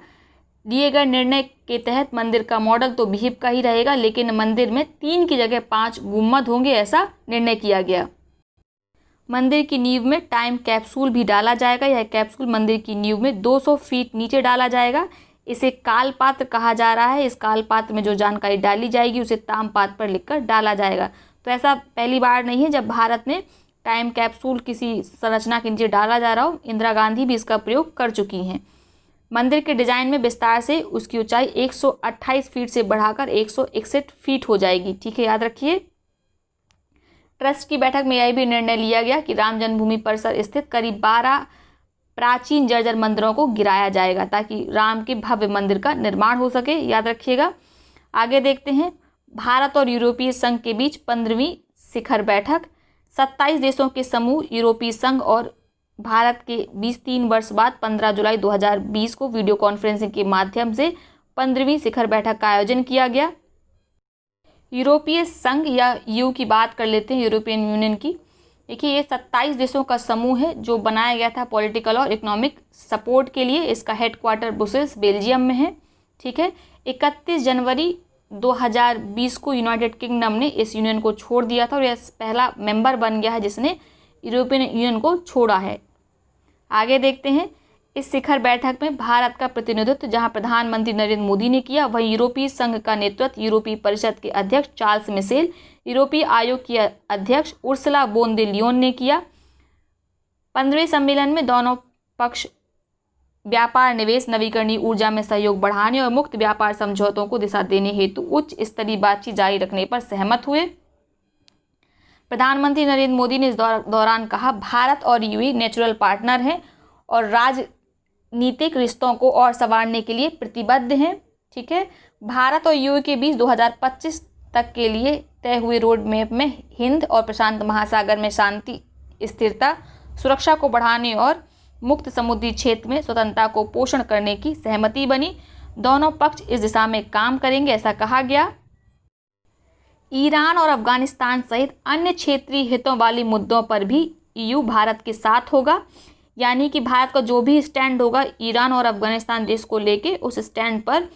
लिए गए निर्णय के तहत मंदिर का मॉडल तो भीप का ही रहेगा, लेकिन मंदिर में 3 की जगह 5 गुम्बद होंगे, ऐसा निर्णय किया गया। मंदिर की नींव में टाइम कैप्सूल भी डाला जाएगा। यह कैप्सूल मंदिर की नींव में 200 फीट नीचे डाला जाएगा। इसे कालपात्र कहा जा रहा है। इस कालपात्र में जो जानकारी डाली जाएगी उसे तामपात्र पर लिखकर डाला जाएगा। तो ऐसा पहली बार नहीं है जब भारत में टाइम कैप्सूल किसी संरचना के नीचे डाला जा रहा हो। इंदिरा गांधी भी इसका प्रयोग कर चुकी हैं। मंदिर के डिजाइन में विस्तार से उसकी ऊंचाई 128 फीट से बढ़ाकर 161 फीट हो जाएगी। ठीक है, याद रखिए। ट्रस्ट की बैठक में यह भी निर्णय लिया गया कि राम जन्मभूमि परिसर स्थित करीब 12 प्राचीन जर्जर मंदिरों को गिराया जाएगा ताकि राम के भव्य मंदिर का निर्माण हो सके। याद रखिएगा। आगे देखते हैं। भारत और यूरोपीय संघ के बीच 15वीं शिखर बैठक। 27 देशों के समूह यूरोपीय संघ और भारत के बीच 3 वर्ष बाद 15 जुलाई 2020 को वीडियो कॉन्फ्रेंसिंग के माध्यम से 15वीं शिखर बैठक का आयोजन किया गया। यूरोपीय संघ या यू की बात कर लेते हैं, यूरोपियन यूनियन की। देखिए, ये 27 देशों का समूह है जो बनाया गया था पॉलिटिकल और इकोनॉमिक सपोर्ट के लिए। इसका हेडक्वार्टर ब्रुसेल्स बेल्जियम में है। ठीक है। 31 जनवरी 2020 को यूनाइटेड किंगडम ने इस यूनियन को छोड़ दिया था और यह पहला मेंबर बन गया है जिसने यूरोपियन यूनियन को छोड़ा है। आगे देखते हैं। इस शिखर बैठक में भारत का प्रतिनिधित्व जहां प्रधानमंत्री नरेंद्र मोदी ने किया, वहीं यूरोपीय संघ का नेतृत्व यूरोपीय परिषद के अध्यक्ष चार्ल्स मिशेल, यूरोपीय आयोग की अध्यक्ष उर्सुला वोन दे लियोन ने किया। 15वें सम्मेलन में दोनों पक्ष व्यापार, निवेश, नवीकरणीय ऊर्जा में सहयोग बढ़ाने और मुक्त व्यापार समझौतों को दिशा देने हेतु उच्च स्तरीय बातचीत जारी रखने पर सहमत हुए। प्रधानमंत्री नरेंद्र मोदी ने इस दौरान कहा, भारत और यूएई नेचुरल पार्टनर हैं और राजनीतिक रिश्तों को और संवारने के लिए प्रतिबद्ध हैं। ठीक है। भारत और यूएई के बीच 2025 तक के लिए तय हुए रोड मैप में हिंद और प्रशांत महासागर में शांति, स्थिरता, सुरक्षा को बढ़ाने और मुक्त समुद्री क्षेत्र में स्वतंत्रता को पोषण करने की सहमति बनी। दोनों पक्ष इस दिशा में काम करेंगे, ऐसा कहा गया। ईरान और अफगानिस्तान सहित अन्य क्षेत्रीय हितों वाले मुद्दों पर भी ईयू भारत के साथ होगा। यानी कि भारत का जो भी स्टैंड होगा ईरान और अफगानिस्तान देश को लेके, उस स्टैंड पर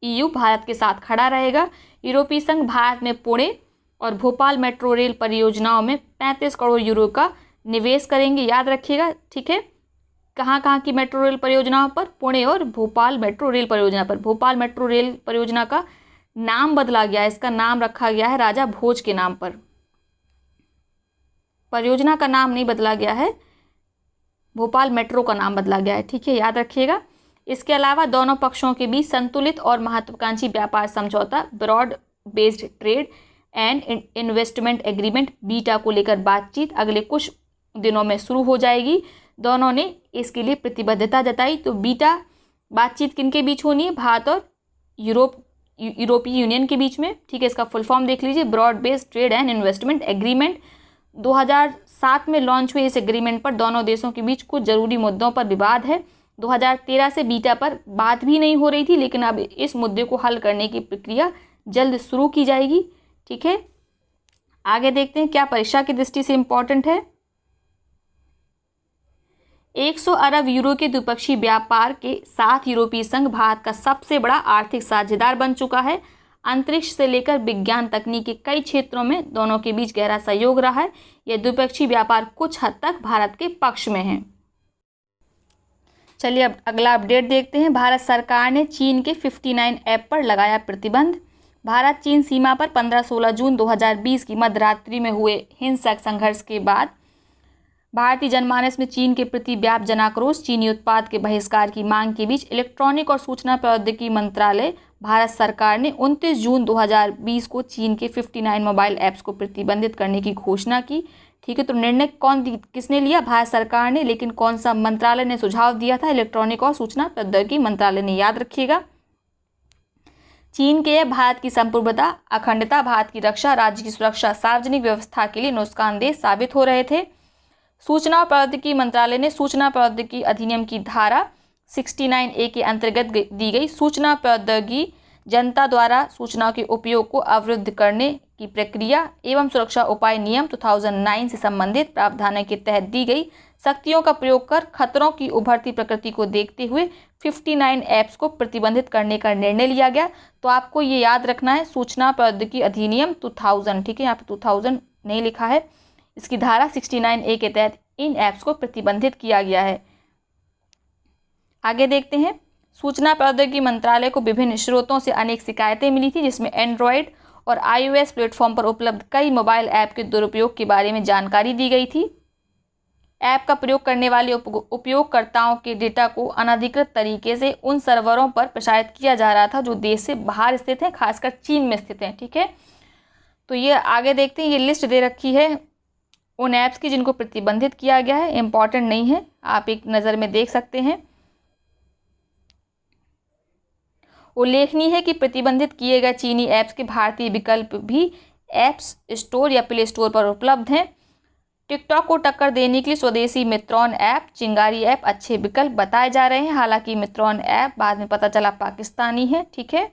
ईयू भारत के साथ खड़ा रहेगा। यूरोपीय संघ भारत में पुणे और भोपाल मेट्रो रेल परियोजनाओं में 35 करोड़ यूरो का निवेश करेंगे। याद रखिएगा। ठीक है। कहाँ की मेट्रो रेल परियोजनाओं पर? पुणे और भोपाल मेट्रो रेल परियोजना पर। भोपाल मेट्रो रेल परियोजना का नाम बदला गया है। इसका नाम रखा गया है राजा भोज के नाम पर। परियोजना का नाम नहीं बदला गया है, भोपाल मेट्रो का नाम बदला गया है। ठीक है, याद रखिएगा। इसके अलावा दोनों पक्षों के बीच संतुलित और महत्वाकांक्षी व्यापार समझौता, broad based trade and investment agreement बीटा को लेकर बातचीत अगले कुछ दिनों में शुरू हो जाएगी। दोनों ने इसके लिए प्रतिबद्धता जताई। तो बीटा बातचीत किनके बीच होनी है? भारत और यूरोपीय यूनियन के बीच में। ठीक है, इसका फुल फॉर्म देख लीजिए, broad based trade and investment agreement. 2007 में लॉन्च हुए इस एग्रीमेंट पर दोनों देशों के बीच कुछ जरूरी मुद्दों पर विवाद है। 2013 से बीटा पर बात भी नहीं हो रही थी, लेकिन अब इस मुद्दे को हल करने की प्रक्रिया जल्द शुरू की जाएगी। ठीक है, आगे देखते हैं क्या परीक्षा की दृष्टि से इम्पोर्टेंट है। 100 अरब यूरो के द्विपक्षीय व्यापार के साथ यूरोपीय संघ भारत का सबसे बड़ा आर्थिक साझेदार बन चुका है। अंतरिक्ष से लेकर विज्ञान तकनीक के कई क्षेत्रों में दोनों के बीच गहरा सहयोग रहा है। यह द्विपक्षीय व्यापार कुछ हद तक भारत के पक्ष में है। चलिए अब अगला अपडेट देखते हैं। भारत सरकार ने चीन के 59 ऐप पर लगाया प्रतिबंध। भारत चीन सीमा पर 15-16 जून 2020 की मध्यरात्रि में हुए हिंसक संघर्ष के बाद भारतीय जनमानस में चीन के प्रति व्याप्त जनाक्रोश, चीनी उत्पाद के बहिष्कार की मांग के बीच इलेक्ट्रॉनिक और सूचना प्रौद्योगिकी मंत्रालय भारत सरकार ने 29 जून 2020 को चीन के 59 मोबाइल ऐप्स को प्रतिबंधित करने की घोषणा की। ठीक है, तो निर्णय किसने लिया? भारत सरकार ने। लेकिन कौन सा मंत्रालय ने सुझाव दिया था? इलेक्ट्रॉनिक और सूचना प्रौद्योगिकी मंत्रालय ने। याद रखिएगा। चीन के भारत की संप्रभुता, अखंडता, भारत की रक्षा, राज्य की सुरक्षा, सार्वजनिक व्यवस्था के लिए नुकसानदेह साबित हो रहे थे। सूचना और प्रौद्योगिकी मंत्रालय ने सूचना प्रौद्योगिकी अधिनियम की धारा 69A के अंतर्गत दी गई सूचना प्रौद्योगिकी जनता द्वारा सूचनाओं के उपयोग को अवरुद्ध करने की प्रक्रिया एवं सुरक्षा उपाय नियम 2009 से संबंधित प्रावधानों के तहत दी गई शक्तियों का प्रयोग कर खतरों की उभरती प्रकृति को देखते हुए 59 ऐप्स को प्रतिबंधित करने का निर्णय लिया गया। तो आपको ये याद रखना है, सूचना प्रौद्योगिकी अधिनियम 2000, ठीक है, यहाँ पे 2000 नहीं लिखा है, इसकी धारा 69A के तहत इन ऐप्स को प्रतिबंधित किया गया है। आगे देखते हैं, सूचना प्रौद्योगिकी मंत्रालय को विभिन्न स्रोतों से अनेक शिकायतें मिली थी, जिसमें एंड्रॉयड और iOS प्लेटफॉर्म पर उपलब्ध कई मोबाइल ऐप के दुरुपयोग के बारे में जानकारी दी गई थी। ऐप का प्रयोग करने वाले उपयोगकर्ताओं के डेटा को अनधिकृत तरीके से उन सर्वरों पर प्रसारित किया जा रहा था जो देश से बाहर स्थित हैं, खासकर चीन में स्थित हैं, ठीक है। तो ये आगे देखते हैं, ये लिस्ट दे रखी है उन ऐप्स की जिनको प्रतिबंधित किया गया है, इम्पॉर्टेंट नहीं है, आप एक नज़र में देख सकते हैं। उल्लेखनीय है कि प्रतिबंधित किए गए चीनी ऐप्स के भारतीय विकल्प भी ऐप्स स्टोर या प्ले स्टोर पर उपलब्ध हैं। टिकटॉक को टक्कर देने के लिए स्वदेशी मित्रोन ऐप, चिंगारी ऐप अच्छे विकल्प बताए जा रहे हैं। हालांकि मित्रोन ऐप बाद में पता चला पाकिस्तानी है, ठीक है।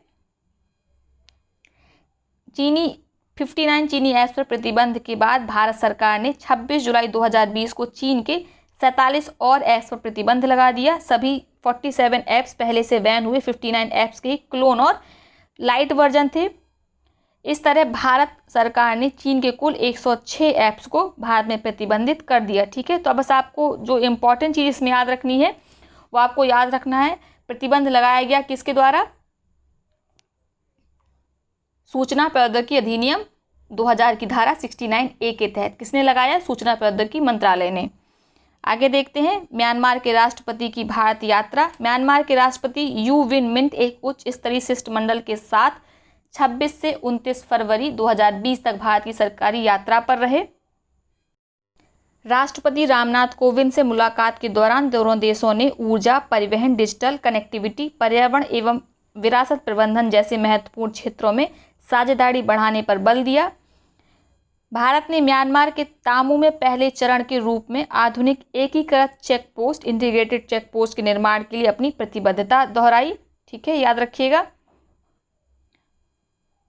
59 चीनी ऐप्स पर प्रतिबंध के बाद भारत सरकार ने 26 जुलाई 2020 को चीन के 47 और ऐप्स पर प्रतिबंध लगा दिया। सभी 47 ऐप्स पहले से बैन हुए 59 ऐप्स के क्लोन और लाइट वर्जन थे। इस तरह भारत सरकार ने चीन के कुल 106 ऐप्स को भारत में प्रतिबंधित कर दिया, ठीक है। तो बस आपको जो इम्पोर्टेंट चीज़ इसमें याद रखनी है वो आपको याद रखना है, प्रतिबंध लगाया गया किसके द्वारा? सूचना प्रौद्योगिकी अधिनियम 2000 की धारा 69A के तहत किसने लगाया? सूचना प्रौद्योगिकी मंत्रालय ने। आगे देखते हैं, म्यांमार के राष्ट्रपति की भारत यात्रा। म्यांमार के राष्ट्रपति यू विन मिंट एक उच्च स्तरीय शिष्टमंडल के साथ 26 से 29 फरवरी 2020 तक भारत की सरकारी यात्रा पर रहे। राष्ट्रपति रामनाथ कोविंद से मुलाकात के दौरान दोनों देशों ने ऊर्जा, परिवहन, डिजिटल कनेक्टिविटी, पर्यावरण एवं विरासत प्रबंधन जैसे महत्वपूर्ण क्षेत्रों में साझेदारी बढ़ाने पर बल दिया। भारत ने म्यांमार के तामू में पहले चरण के रूप में आधुनिक एकीकृत check post, integrated check post के निर्माण के लिए अपनी प्रतिबद्धता दोहराई, ठीक है, याद रखिएगा।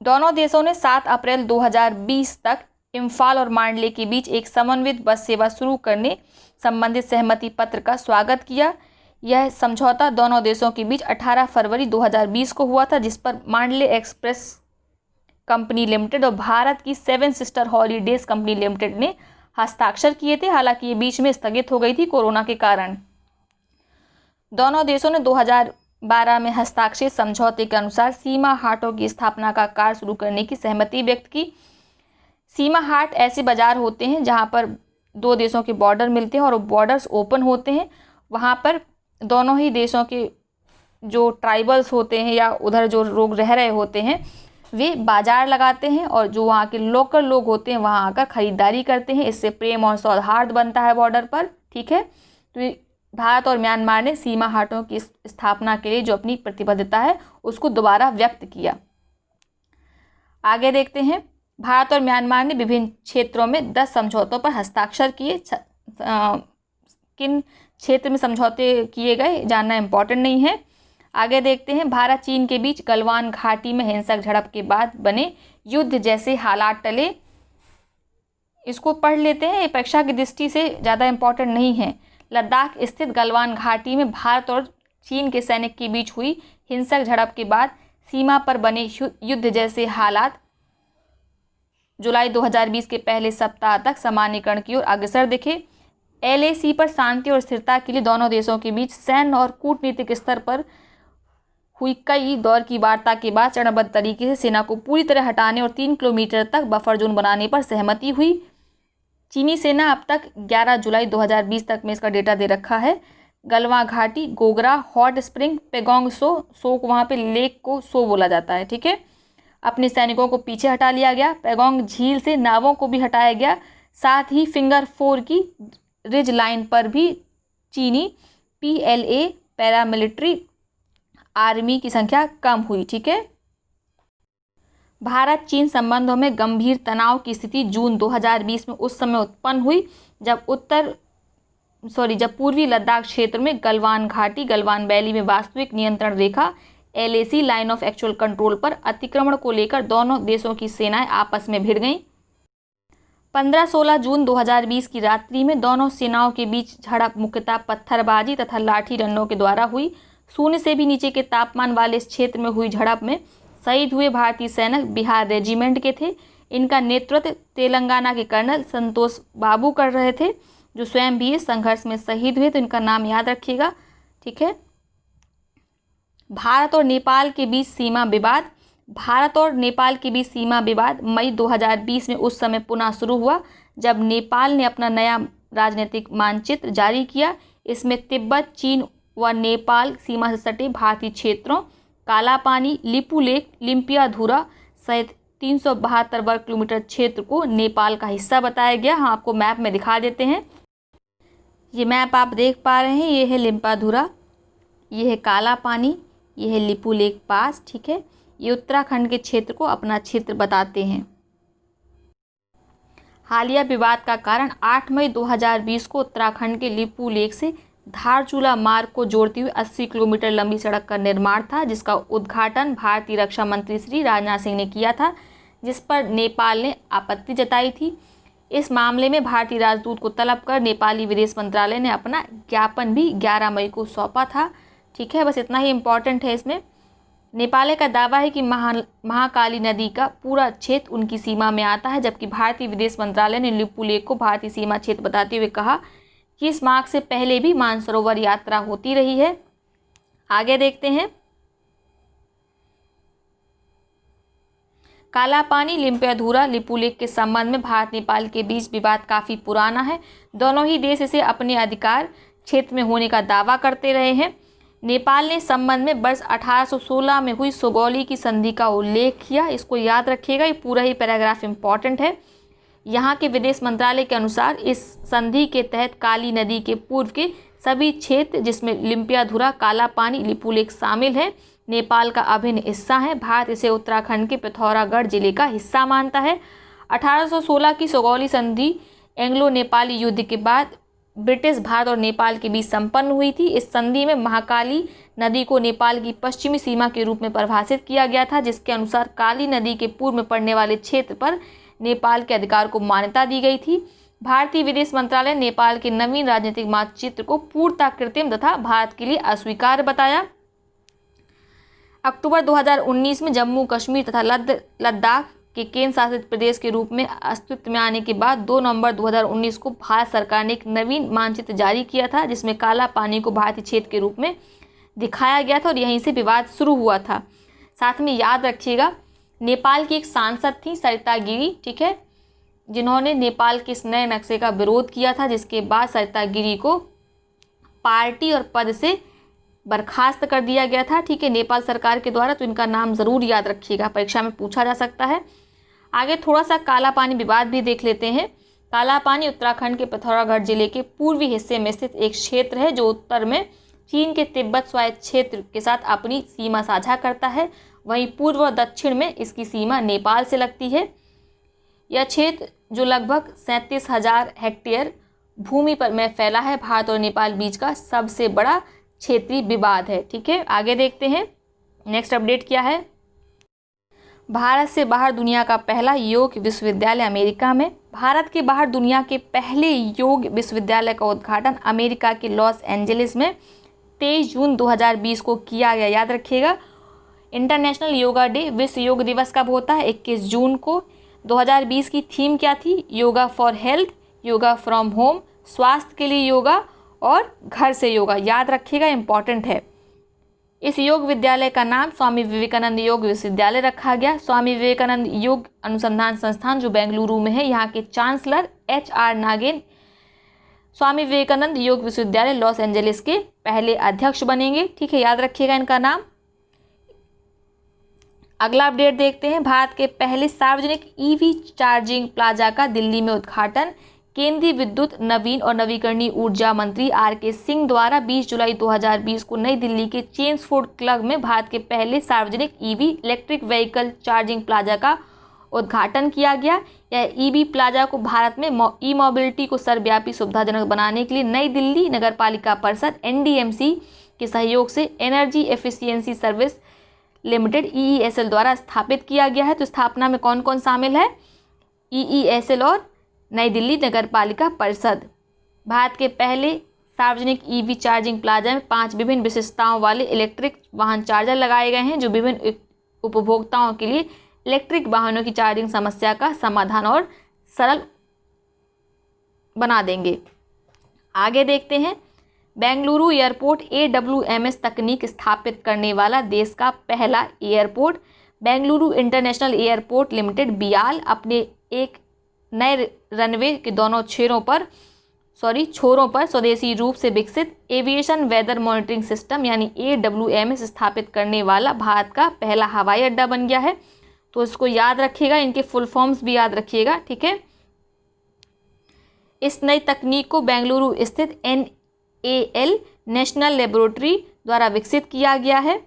दोनों देशों ने 7 अप्रैल 2020 तक इम्फाल और मांडले के बीच एक समन्वित बस सेवा शुरू करने संबंधित सहमति पत्र का स्वागत किया। यह समझौता दोनों देशों के बीच 18 फरवरी 2020 को हुआ था, जिस पर मांडले एक्सप्रेस कंपनी लिमिटेड और भारत की 7 सिस्टर हॉलीडेज कंपनी लिमिटेड ने हस्ताक्षर किए थे। हालांकि ये बीच में स्थगित हो गई थी कोरोना के कारण। दोनों देशों ने 2012 में हस्ताक्षरित समझौते के अनुसार सीमा हाटों की स्थापना का कार्य शुरू करने की सहमति व्यक्त की। सीमा हाट ऐसे बाजार होते हैं जहां पर दो देशों के बॉर्डर मिलते हैं और बॉर्डर्स ओपन होते हैं। वहां पर दोनों ही देशों के जो ट्राइबल्स होते हैं या उधर जो लोग रह रहे होते हैं वे बाजार लगाते हैं और जो वहाँ के लोकल लोग होते हैं वहाँ आकर ख़रीदारी करते हैं। इससे प्रेम और सौहार्द बनता है बॉर्डर पर, ठीक है। तो भारत और म्यांमार ने सीमा हाटों की स्थापना के लिए जो अपनी प्रतिबद्धता है उसको दोबारा व्यक्त किया। आगे देखते हैं, भारत और म्यांमार ने विभिन्न क्षेत्रों में 10 समझौतों पर हस्ताक्षर किए। किन क्षेत्र में समझौते किए गए जानना इम्पोर्टेंट नहीं है। आगे देखते हैं, भारत चीन के बीच गलवान घाटी में हिंसक झड़प के बाद बने युद्ध जैसे हालात टले। इसको पढ़ लेते हैं, ये परीक्षा की दृष्टि से ज़्यादा इम्पोर्टेंट नहीं है। लद्दाख स्थित गलवान घाटी में भारत और चीन के सैनिक के बीच हुई हिंसक झड़प के बाद सीमा पर बने युद्ध जैसे हालात जुलाई 2020 के पहले सप्ताह तक सामान्यीकरण की ओर अग्रसर दिखे। LAC पर शांति और स्थिरता के लिए दोनों देशों के बीच सैन्य और कूटनीतिक स्तर पर हुई कई दौर की वार्ता के बाद चरणबद्ध तरीके से सेना को पूरी तरह हटाने और 3 किलोमीटर तक बफर जोन बनाने पर सहमति हुई। चीनी सेना अब तक 11 जुलाई 2020 तक में इसका डेटा दे रखा है। गलवान घाटी, गोगरा, हॉट स्प्रिंग, पेगोंग सो को वहाँ पे लेक को सो बोला जाता है, ठीक है। अपने सैनिकों को पीछे हटा लिया गया। पेगोंग झील से नावों को भी हटाया गया। साथ ही फिंगर 4 की रिज लाइन पर भी चीनी PLA पैरामिलिट्री आर्मी की संख्या कम हुई, ठीक है। भारत चीन संबंधों में गंभीर तनाव की स्थिति जून 2020 में उस समय उत्पन्न हुई जब उत्तर जब पूर्वी लद्दाख क्षेत्र में गलवान घाटी गलवान वैली में वास्तविक नियंत्रण रेखा LAC line of actual control पर अतिक्रमण को लेकर दोनों देशों की सेनाएं आपस में भिड़ गईं। 15-16 जून 2020 की रात्रि में दोनों सेनाओं के बीच झड़प मुख्यतः पत्थरबाजी तथा लाठी डंडों के द्वारा हुई। शून्य से भी नीचे के तापमान वाले इस क्षेत्र में हुई झड़प में शहीद हुए भारतीय सैनिक बिहार रेजिमेंट के थे। इनका नेतृत्व तेलंगाना के कर्नल संतोष बाबू कर रहे थे, जो स्वयं भी इस संघर्ष में शहीद हुए, तो इनका नाम याद रखिएगा। ठीक है। भारत और नेपाल के बीच सीमा विवाद। भारत और नेपाल के बीच सीमा विवाद मई 2020 में उस समय पुनः शुरू हुआ जब नेपाल ने अपना नया राजनीतिक मानचित्र जारी किया। इसमें तिब्बत, चीन व नेपाल सीमा से सटे भारतीय क्षेत्रों काला पानी, लिपू लेक, लिम्पियाधुरा सहित 372 वर्ग किलोमीटर क्षेत्र को नेपाल का हिस्सा बताया गया। हम आपको मैप में दिखा देते हैं। ये मैप आप देख पा रहे हैं, ये है लिम्पियाधुरा, ये है काला पानी, ये है लिपू लेक पास। ठीक है। ये उत्तराखंड के क्षेत्र को अपना क्षेत्र बताते हैं। हालिया विवाद का कारण 8 मई 2020 को उत्तराखंड के लिपू लेक से धारचूला मार्ग को जोड़ती हुई 80 किलोमीटर लंबी सड़क का निर्माण था, जिसका उद्घाटन भारतीय रक्षा मंत्री श्री राजनाथ सिंह ने किया था, जिस पर नेपाल ने आपत्ति जताई थी। इस मामले में भारतीय राजदूत को तलब कर नेपाली विदेश मंत्रालय ने अपना ज्ञापन भी 11 मई को सौंपा था। ठीक है, बस इतना ही इम्पोर्टेंट है इसमें। नेपाल का दावा है कि महाकाली नदी का पूरा क्षेत्र उनकी सीमा में आता है, जबकि भारतीय विदेश मंत्रालय ने लिपू लेक को भारतीय सीमा क्षेत्र बताते हुए कहा कि इस मार्ग से पहले भी मानसरोवर यात्रा होती रही है। आगे देखते हैं। काला पानी, लिम्पियाधुरा, लिपू लेक के संबंध में भारत नेपाल के बीच विवाद काफ़ी पुराना है। दोनों ही देश इसे अपने अधिकार क्षेत्र में होने का दावा करते रहे हैं। नेपाल ने संबंध में वर्ष 1816 में हुई सुगौली की संधि का उल्लेख किया। इसको याद रखिएगा, ये पूरा ही पैराग्राफ इम्पॉर्टेंट है। यहाँ के विदेश मंत्रालय के अनुसार इस संधि के तहत काली नदी के पूर्व के सभी क्षेत्र, जिसमें लिम्पियाधुरा, काला पानी, लिपू लेक शामिल है, नेपाल का अभिन्न हिस्सा है। भारत इसे उत्तराखंड के पिथौरागढ़ जिले का हिस्सा मानता है। 1816 की सुगौली संधि एंग्लो नेपाली युद्ध के बाद ब्रिटिश भारत और नेपाल के बीच संपन्न हुई थी। इस संधि में महाकाली नदी को नेपाल की पश्चिमी सीमा के रूप में परिभाषित किया गया था, जिसके अनुसार काली नदी के पूर्व में पड़ने वाले क्षेत्र पर नेपाल के अधिकार को मान्यता दी गई थी। भारतीय विदेश मंत्रालय ने नेपाल के नवीन राजनीतिक मानचित्र को पूर्णतः कृत्रिम तथा भारत के लिए अस्वीकार्य बताया। अक्टूबर 2019 में जम्मू कश्मीर तथा लद्दाख के केंद्र शासित प्रदेश के रूप में अस्तित्व में आने के बाद 2 नवंबर 2019 को भारत सरकार ने एक नवीन मानचित्र जारी किया था, जिसमें काला पानी को भारतीय क्षेत्र के रूप में दिखाया गया था और यहीं से विवाद शुरू हुआ था। साथ में याद रखिएगा, नेपाल की एक सांसद थी सरिता गिरी, ठीक है, जिन्होंने नेपाल के इस नए नक्शे का विरोध किया था, जिसके बाद सरिता गिरी को पार्टी और पद से बर्खास्त कर दिया गया था। ठीक है, नेपाल सरकार के द्वारा। तो इनका नाम ज़रूर याद रखिएगा, परीक्षा में पूछा जा सकता है। आगे थोड़ा सा काला पानी विवाद भी देख लेते हैं। काला पानी उत्तराखंड के पिथौरागढ़ जिले के पूर्वी हिस्से में स्थित एक क्षेत्र है, जो उत्तर में चीन के तिब्बत स्वायत्त क्षेत्र के साथ अपनी सीमा साझा करता है। वहीं पूर्व और दक्षिण में इसकी सीमा नेपाल से लगती है। यह क्षेत्र, जो लगभग 37,000 हेक्टेयर भूमि पर में फैला है, भारत और नेपाल बीच का सबसे बड़ा क्षेत्रीय विवाद है। ठीक है, आगे देखते हैं नेक्स्ट अपडेट क्या है। भारत से बाहर दुनिया का पहला योग विश्वविद्यालय अमेरिका में। भारत के बाहर दुनिया के पहले योग विश्वविद्यालय का उद्घाटन अमेरिका के लॉस एंजलिस में 23 जून 2020 को किया गया। याद रखिएगा, इंटरनेशनल योगा डे, विश्व योग दिवस कब होता है? 21 जून को। 2020 की थीम क्या थी? Yoga for health, yoga from home, स्वास्थ्य के लिए योगा और घर से योगा। याद रखिएगा, इम्पॉर्टेंट है। इस योग विद्यालय का नाम स्वामी विवेकानंद योग विश्वविद्यालय रखा गया। स्वामी विवेकानंद योग अनुसंधान संस्थान, जो बेंगलुरु में है, यहाँ के चांसलर HR नागेन स्वामी विवेकानंद योग विश्वविद्यालय लॉस एंजलिस के पहले अध्यक्ष बनेंगे। ठीक है, याद रखिएगा इनका नाम। अगला अपडेट देखते हैं। भारत के पहले सार्वजनिक EV चार्जिंग प्लाजा का दिल्ली में उद्घाटन। केंद्रीय विद्युत, नवीन और नवीकरणीय ऊर्जा मंत्री RK सिंह द्वारा 20 जुलाई 2020 को नई दिल्ली के चेम्सफोर्ड क्लब में भारत के पहले सार्वजनिक EV electric vehicle charging plaza का उद्घाटन किया गया। या ईबी प्लाजा को भारत में ई मोबिलिटी को सर्वव्यापी सुविधाजनक बनाने के लिए नई दिल्ली नगर पालिका परिषद एनडीएमसी के सहयोग से energy efficiency service limited EESL द्वारा स्थापित किया गया है। तो स्थापना में कौन कौन शामिल है? EESL और नई दिल्ली नगर पालिका परिषद। भारत के पहले सार्वजनिक ईवी चार्जिंग प्लाजा में 5 विभिन्न विशेषताओं वाले इलेक्ट्रिक वाहन चार्जर लगाए गए हैं, जो विभिन्न उपभोक्ताओं के लिए इलेक्ट्रिक वाहनों की चार्जिंग समस्या का समाधान और सरल बना देंगे। आगे देखते हैं। बेंगलुरु एयरपोर्ट AWMS तकनीक स्थापित करने वाला देश का पहला airport Bengaluru international airport limited बियाल अपने एक नए रनवे के दोनों छोरों पर स्वदेशी रूप से विकसित एविएशन वेदर मॉनिटरिंग सिस्टम यानी AWMS स्थापित करने वाला भारत का पहला हवाई अड्डा बन गया है। तो इसको याद रखिएगा, इनके फुल फॉर्म्स भी याद रखिएगा, ठीक है। इस नई तकनीक को बेंगलुरु स्थित NAL नेशनल लेबोरेटरी द्वारा विकसित किया गया है।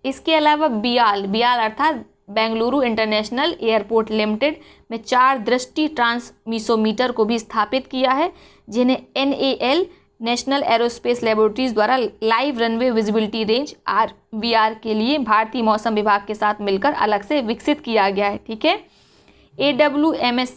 इसके अलावा बियाल अर्थात बेंगलुरु इंटरनेशनल एयरपोर्ट लिमिटेड में 4 दृष्टि ट्रांसमिसोमीटर को भी स्थापित किया है, जिन्हें NAL नेशनल एरोस्पेस लेबोरेटरीज द्वारा live runway visibility range RVR के लिए भारतीय मौसम विभाग के साथ मिलकर अलग से विकसित किया गया है, ठीक है। AWMS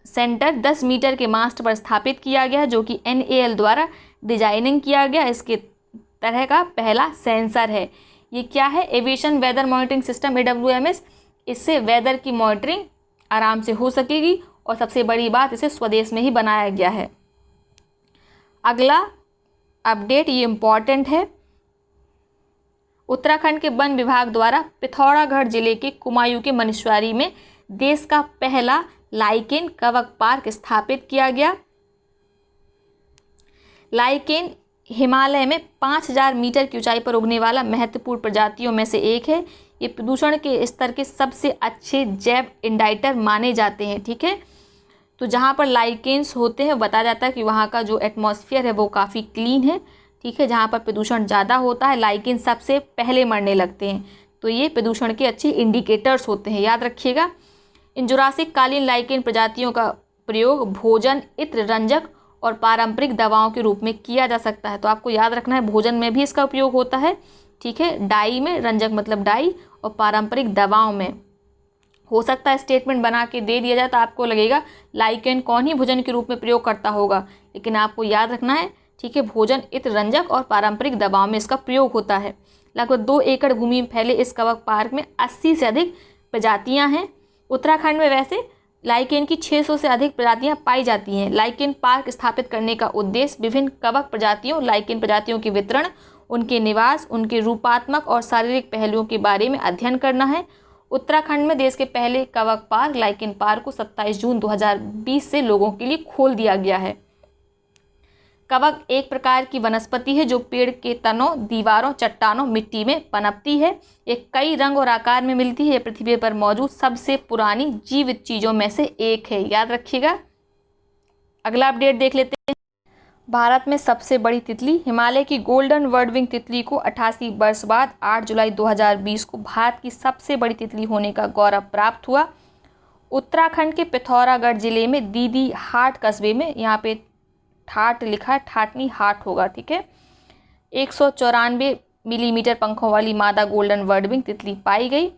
सेंटर 10 मीटर के मास्ट पर स्थापित किया गया, जो कि NAL द्वारा डिजाइनिंग किया गया इसके तरह का पहला सेंसर है। ये क्या है? Aviation weather monitoring system AWMS। इससे वेदर की मॉनिटरिंग आराम से हो सकेगी और सबसे बड़ी बात, इसे स्वदेश में ही बनाया गया है। अगला अपडेट ये इम्पॉर्टेंट है। उत्तराखंड के वन विभाग द्वारा पिथौरागढ़ जिले के कुमायूं के मनिस्वारी में देश का पहला लाइकेन कवक पार्क स्थापित किया गया। लाइकेन हिमालय में 5000 मीटर की ऊंचाई पर उगने वाला महत्वपूर्ण प्रजातियों में से एक है। ये प्रदूषण के स्तर के सबसे अच्छे जैव इंडाइटर माने जाते हैं, ठीक है। तो जहाँ पर लाइकेन्स होते हैं बताया जाता है कि वहाँ का जो एटमॉस्फेयर है वो काफ़ी क्लीन है, ठीक है। जहाँ पर प्रदूषण ज़्यादा होता है लाइकेन सबसे पहले मरने लगते हैं। तो ये प्रदूषण के अच्छे इंडिकेटर्स होते हैं, याद रखिएगा। इन जुरासिक कालीन लाइकेन प्रजातियों का प्रयोग भोजन, इत्र, रंजक और पारंपरिक दवाओं के रूप में किया जा सकता है। तो आपको याद रखना है भोजन में भी इसका उपयोग होता है, ठीक है। डाई में, रंजक मतलब डाई, और पारंपरिक दवाओं में। हो सकता है स्टेटमेंट बना के दे दिया जाए तो आपको लगेगा लाइकेन कौन ही भोजन के रूप में प्रयोग करता होगा, लेकिन आपको याद रखना है, ठीक है, भोजन, इत्र, रंजक और पारंपरिक दवाओं में इसका प्रयोग होता है। लगभग 2 एकड़ भूमि में फैले इस कवक पार्क में 80 से अधिक प्रजातियां हैं। उत्तराखंड में वैसे लाइकेन की 600 से अधिक प्रजातियां पाई जाती हैं। लाइकेन पार्क स्थापित करने का उद्देश्य विभिन्न कवक प्रजातियों, लाइकेन प्रजातियों के वितरण, उनके निवास, उनके रूपात्मक और शारीरिक पहलुओं के बारे में अध्ययन करना है। उत्तराखंड में देश के पहले कवक पार्क लाइकेन पार्क को 27 जून 2020 से लोगों के लिए खोल दिया गया है। कवक एक प्रकार की वनस्पति है जो पेड़ के तनों, दीवारों, चट्टानों, मिट्टी में पनपती है। ये कई रंग और आकार में मिलती है। ये पृथ्वी पर मौजूद सबसे पुरानी जीवित चीज़ों में से एक है, याद रखिएगा। अगला अपडेट देख लेते हैं। भारत में सबसे बड़ी तितली हिमालय की गोल्डन वर्डविंग तितली को 88 वर्ष बाद 8 जुलाई 2020 को भारत की सबसे बड़ी तितली होने का गौरव प्राप्त हुआ। उत्तराखंड के पिथौरागढ़ जिले में दीदी हाट कस्बे में, यहाँ पे ठाट लिखा है, ठाटनी हाट होगा, ठीक है, 194 मिलीमीटर पंखों वाली मादा गोल्डन वर्डविंग तितली पाई गई,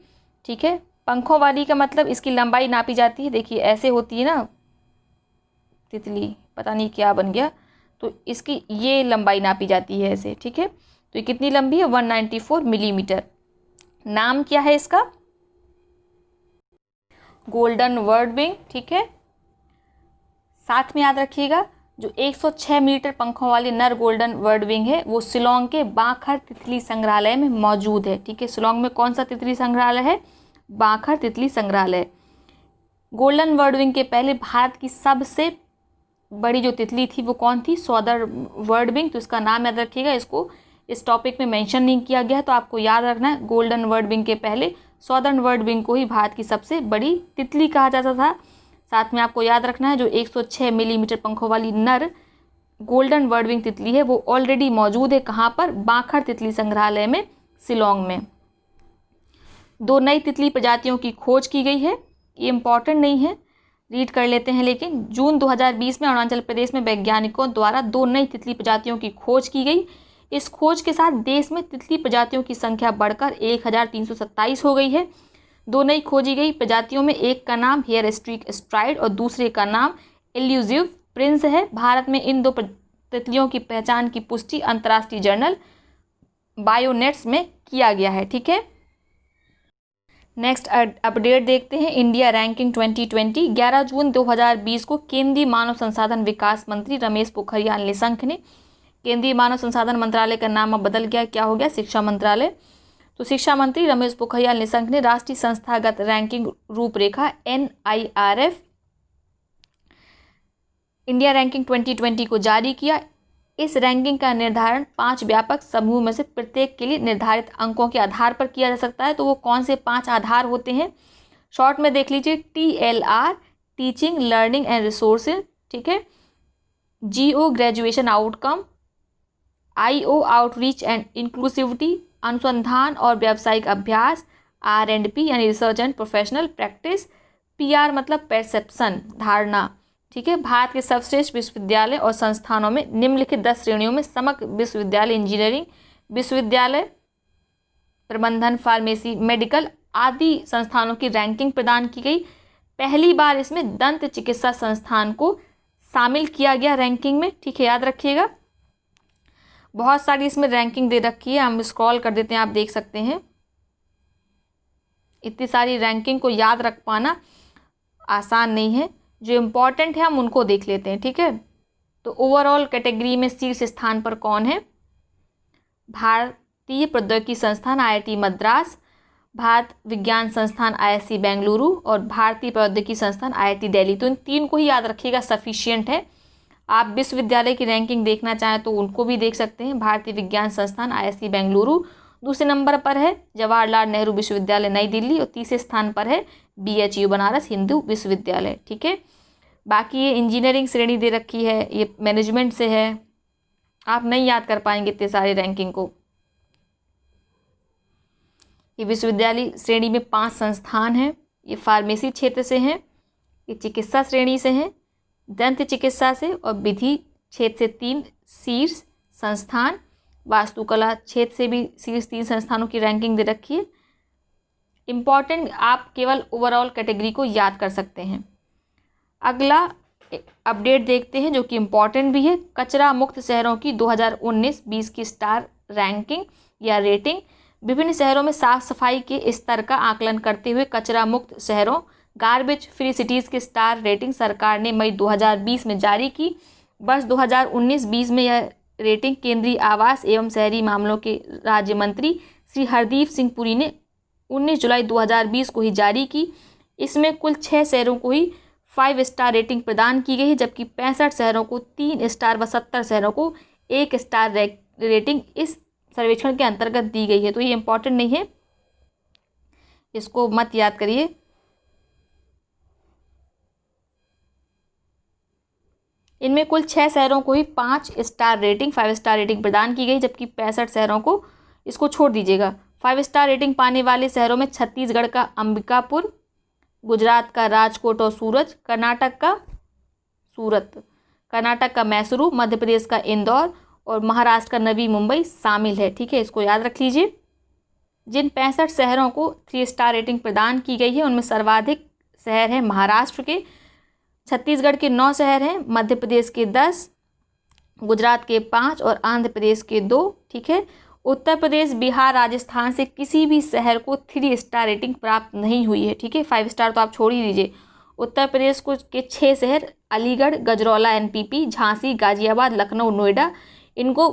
ठीक है। पंखों वाली का मतलब इसकी लंबाई नापी जाती है। देखिए ऐसे होती है ना तितली, पता नहीं क्या बन गया, तो इसकी ये लंबाई नापी जाती है ऐसे, ठीक है। तो ये कितनी लंबी है? 194 मिलीमीटर। नाम क्या है इसका? गोल्डन वर्डविंग, ठीक है। साथ में याद रखिएगा जो 106 मीटर पंखों वाली नर गोल्डन वर्डविंग है वो शिलोंग के बांखर तितली संग्रहालय में मौजूद है, ठीक है। शिलोंग में कौन सा तितली संग्रहालय है? बांखर तितली संग्रहालय। गोल्डन वर्डविंग के पहले भारत की सबसे बड़ी जो तितली थी वो कौन थी? सौदर्न वर्डविंग। तो इसका नाम याद रखिएगा, इसको इस टॉपिक में मेंशन नहीं किया गया है, तो आपको याद रखना है गोल्डन वर्डविंग के पहले सौदर्न वर्डविंग को ही भारत की सबसे बड़ी तितली कहा जाता था। साथ में आपको याद रखना है जो 106 मिलीमीटर पंखों वाली नर गोल्डन वर्डविंग तितली है वो ऑलरेडी मौजूद है कहाँ पर? बांखर तितली संग्रहालय में, शिलोंग में। 2 नई तितली प्रजातियों की खोज की गई है। ये इम्पॉर्टेंट नहीं है, रीड कर लेते हैं। लेकिन जून 2020 में अरुणाचल प्रदेश में वैज्ञानिकों द्वारा 2 नई तितली प्रजातियों की खोज की गई। इस खोज के साथ देश में तितली प्रजातियों की संख्या बढ़कर 1327 हो गई है। 2 नई खोजी गई प्रजातियों में एक का नाम हेयर स्ट्रीक स्ट्राइड और दूसरे का नाम एल्यूजिव प्रिंस है। भारत में इन 2 तितलियों की पहचान की पुष्टि अंतर्राष्ट्रीय जर्नल बायोनेट्स में किया गया है। ठीक है, नेक्स्ट अपडेट देखते हैं। India ranking 2020। 11 जून 2020 को केंद्रीय मानव संसाधन विकास मंत्री रमेश पोखरियाल निशंक ने, केंद्रीय मानव संसाधन मंत्रालय का नाम अब बदल गया, क्या हो गया, शिक्षा मंत्रालय। तो शिक्षा मंत्री रमेश पोखरियाल निशंक ने राष्ट्रीय संस्थागत रैंकिंग रूपरेखा NIRF इंडिया रैंकिंग 2020 को जारी किया। इस रैंकिंग का निर्धारण 5 व्यापक समूह में से प्रत्येक के लिए निर्धारित अंकों के आधार पर किया जा सकता है। तो वो कौन से 5 आधार होते हैं, शॉर्ट में देख लीजिए। TLR teaching learning and resources, ठीक है। GO graduation outcome. IO outreach and inclusivity अनुसंधान और व्यावसायिक अभ्यास। R&P यानी research and professional practice. PR मतलब परसेप्शन धारणा, ठीक है। भारत के सर्वश्रेष्ठ विश्वविद्यालय और संस्थानों में निम्नलिखित 10 श्रेणियों में समग्र विश्वविद्यालय, इंजीनियरिंग विश्वविद्यालय, प्रबंधन, फार्मेसी, मेडिकल आदि संस्थानों की रैंकिंग प्रदान की गई। पहली बार इसमें दंत चिकित्सा संस्थान को शामिल किया गया रैंकिंग में, ठीक है, याद रखिएगा। बहुत सारी इसमें रैंकिंग दे रखी है, हम स्क्रॉल कर देते हैं, आप देख सकते हैं। इतनी सारी रैंकिंग को याद रख पाना आसान नहीं है, जो इम्पोर्टेंट है हम उनको देख लेते हैं, ठीक है। तो ओवरऑल कैटेगरी में शीर्ष स्थान पर कौन है, भारतीय प्रौद्योगिकी संस्थान IIT मद्रास, भारत विज्ञान संस्थान ISC बेंगलुरु और भारतीय प्रौद्योगिकी संस्थान IIT दिल्ली। तो इन 3 को ही याद रखिएगा, सफिशिएंट है। आप विश्वविद्यालय की रैंकिंग देखना चाहें तो उनको भी देख सकते हैं। भारतीय विज्ञान संस्थान ISC बेंगलुरु दूसरे नंबर पर है, जवाहरलाल नेहरू विश्वविद्यालय नई दिल्ली और तीसरे स्थान पर है BHU बनारस हिंदू विश्वविद्यालय, ठीक है। बाकी ये इंजीनियरिंग श्रेणी दे रखी है, ये मैनेजमेंट से है, आप नहीं याद कर पाएंगे इतने सारे रैंकिंग को। ये विश्वविद्यालय श्रेणी में 5 संस्थान हैं, ये फार्मेसी क्षेत्र से हैं, ये चिकित्सा श्रेणी से हैं, दंत चिकित्सा से और विधि क्षेत्र से 3 शीर्ष संस्थान, वास्तुकला क्षेत्र से भी शीर्ष 3 संस्थानों की रैंकिंग दे रखी है। इम्पॉर्टेंट, आप केवल ओवरऑल कैटेगरी को याद कर सकते हैं। अगला अपडेट देखते हैं जो कि इम्पॉर्टेंट भी है। कचरा मुक्त शहरों की 2019-20 की स्टार रैंकिंग या रेटिंग। विभिन्न शहरों में साफ सफाई के स्तर का आकलन करते हुए कचरा मुक्त शहरों गार्बेज फ्री सिटीज़ की स्टार रेटिंग सरकार ने मई 2020 में जारी की। वर्ष 2019-20 में यह रेटिंग केंद्रीय आवास एवं शहरी मामलों के राज्य मंत्री श्री हरदीप सिंह पुरी ने 19 जुलाई 2020 को ही जारी की। इसमें कुल 6 शहरों को ही 5 स्टार रेटिंग प्रदान की गई है, जबकि 65 शहरों को 3 स्टार व 70 शहरों को 1 स्टार रेटिंग इस सर्वेक्षण के अंतर्गत दी गई है। तो ये इम्पोर्टेंट नहीं है, इसको मत याद करिए। इनमें कुल 6 शहरों को ही 5 स्टार रेटिंग 5 स्टार रेटिंग प्रदान की गई, जबकि 65 शहरों को, इसको छोड़ दीजिएगा। 5 स्टार रेटिंग पाने वाले शहरों में छत्तीसगढ़ का अंबिकापुर, गुजरात का राजकोट और सूरत, कर्नाटक का सूरत, कर्नाटक का मैसूरू, मध्य प्रदेश का इंदौर और महाराष्ट्र का नवी मुंबई शामिल है, ठीक है, इसको याद रख लीजिए। जिन 65 शहरों को 3 स्टार रेटिंग प्रदान की गई है उनमें सर्वाधिक शहर हैं महाराष्ट्र के, छत्तीसगढ़ के 9 शहर हैं, मध्य प्रदेश के 10, गुजरात के 5 और आंध्र प्रदेश के 2, ठीक है। उत्तर प्रदेश, बिहार, राजस्थान से किसी भी शहर को 3 स्टार रेटिंग प्राप्त नहीं हुई है, ठीक है। 5 स्टार तो आप छोड़ ही दीजिए। उत्तर प्रदेश को के 6 शहर अलीगढ़, गजरौला NPP, झांसी, गाजियाबाद, लखनऊ, नोएडा, इनको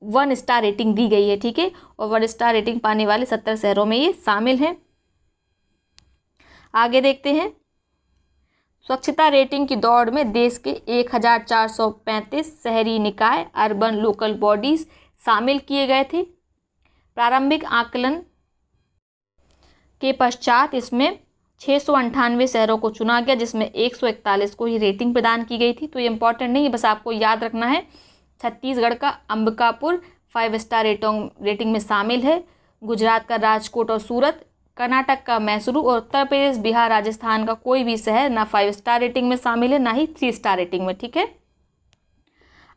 1 स्टार रेटिंग दी गई है, ठीक है। और 1 स्टार रेटिंग पाने वाले 70 शहरों में ये शामिल हैं। आगे देखते हैं। स्वच्छता रेटिंग की दौड़ में देश के 1435 शहरी निकाय अर्बन लोकल बॉडीज शामिल किए गए थे। प्रारंभिक आकलन के पश्चात इसमें 698 शहरों को चुना गया, जिसमें 141 को ही रेटिंग प्रदान की गई थी। तो ये इंपॉर्टेंट नहीं है, बस आपको याद रखना है। छत्तीसगढ़ का अंबिकापुर 5 स्टार रेटिंग में शामिल है, गुजरात का राजकोट और सूरत, कर्नाटक का मैसूरू और उत्तर प्रदेश, बिहार, राजस्थान का कोई भी शहर ना 5 स्टार रेटिंग में शामिल है, ना ही 3 स्टार रेटिंग में। ठीक है,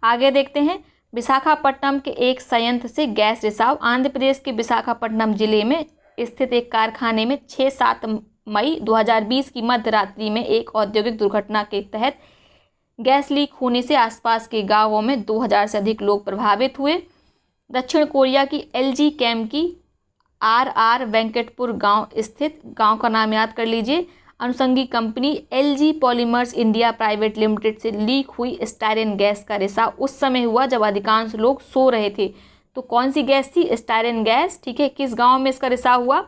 आगे देखते हैं। विशाखापट्टनम के एक संयंत्र से गैस रिसाव। आंध्र प्रदेश के विशाखापट्टनम जिले में स्थित एक कारखाने में 6-7 मई 2020 की मध्य रात्रि में एक औद्योगिक दुर्घटना के तहत गैस लीक होने से आसपास के गांवों में 2000 से अधिक लोग प्रभावित हुए। दक्षिण कोरिया की एलजी केम की आर वेंकटपुर गांव स्थित, गांव का नाम याद कर लीजिए, अनुषंगी company LG polymers India private limited से लीक हुई स्टायरेन गैस का रिसाव उस समय हुआ जब अधिकांश लोग सो रहे थे। तो कौन सी गैस थी? स्टायरेन गैस। ठीक है, किस गांव में इसका रिसाव हुआ?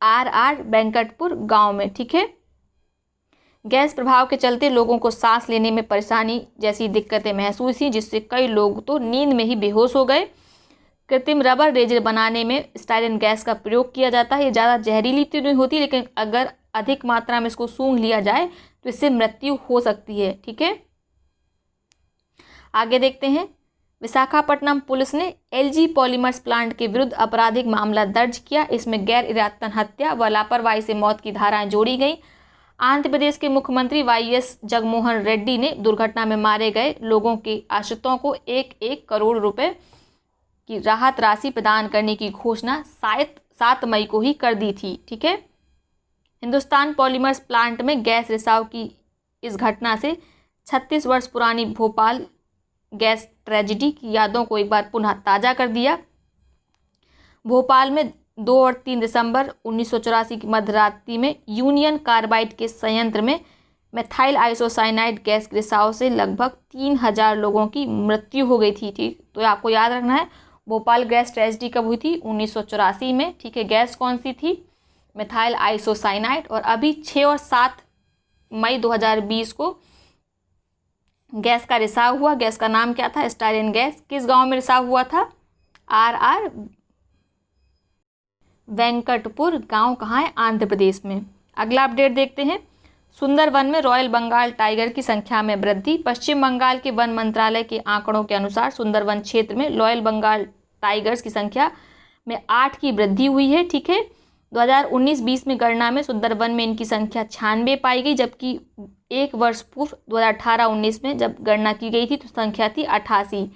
आर वेंकटपुर गांव में। ठीक है, गैस प्रभाव के चलते लोगों को सांस लेने में परेशानी जैसी दिक्कतें महसूस हुई, जिससे कई लोग तो नींद में ही बेहोश हो गए। कृत्रिम रबर रेजर बनाने में स्टायरेन गैस का प्रयोग किया जाता है। ये ज़्यादा जहरीली तो नहीं होती, लेकिन अगर अधिक मात्रा में इसको सूंघ लिया जाए तो इससे मृत्यु हो सकती है। ठीक है, आगे देखते हैं। विशाखापट्टनम पुलिस ने एलजी पॉलीमर्स प्लांट के विरुद्ध आपराधिक मामला दर्ज किया। इसमें गैर इरादतन हत्या व लापरवाही से मौत की धाराएं जोड़ी गई। आंध्र प्रदेश के मुख्यमंत्री वाईएस जगनमोहन रेड्डी ने दुर्घटना में मारे गए लोगों के आश्रितों को 1-1 करोड़ रुपए की राहत राशि प्रदान करने की घोषणा 7 मई को ही कर दी थी। ठीक है, हिंदुस्तान पॉलीमर्स प्लांट में गैस रिसाव की इस घटना से 36 वर्ष पुरानी भोपाल गैस ट्रेजिडी की यादों को एक बार पुनः ताज़ा कर दिया। भोपाल में 2 और 3 दिसंबर 1984 की मध्यरात्रि में यूनियन कार्बाइड के संयंत्र में मेथाइल आइसोसाइनाइड गैस के रिसाव से लगभग 3000 लोगों की मृत्यु हो गई थी। ठीक, तो आपको याद रखना है भोपाल गैस ट्रेजिडी कब हुई थी? 1984 में। ठीक है, गैस कौन सी थी? Methyl isocyanide. और अभी 6 और 7 मई 2020 को गैस का रिसाव हुआ। गैस का नाम क्या था? स्टायरेन गैस। किस गांव में रिसाव हुआ था? आर वेंकटपुर गांव कहाँ है? आंध्र प्रदेश में। अगला अपडेट देखते हैं। सुंदरवन में रॉयल बंगाल टाइगर की संख्या में वृद्धि। पश्चिम बंगाल के वन मंत्रालय के आंकड़ों के अनुसार सुंदरवन क्षेत्र में रॉयल बंगाल टाइगर्स की संख्या में 8 की वृद्धि हुई है। ठीक है, 2019-20 में गणना में सुंदरवन में इनकी संख्या 96 पाई गई, जबकि एक वर्ष पूर्व 2018-19 में जब गणना की गई थी तो संख्या थी 88।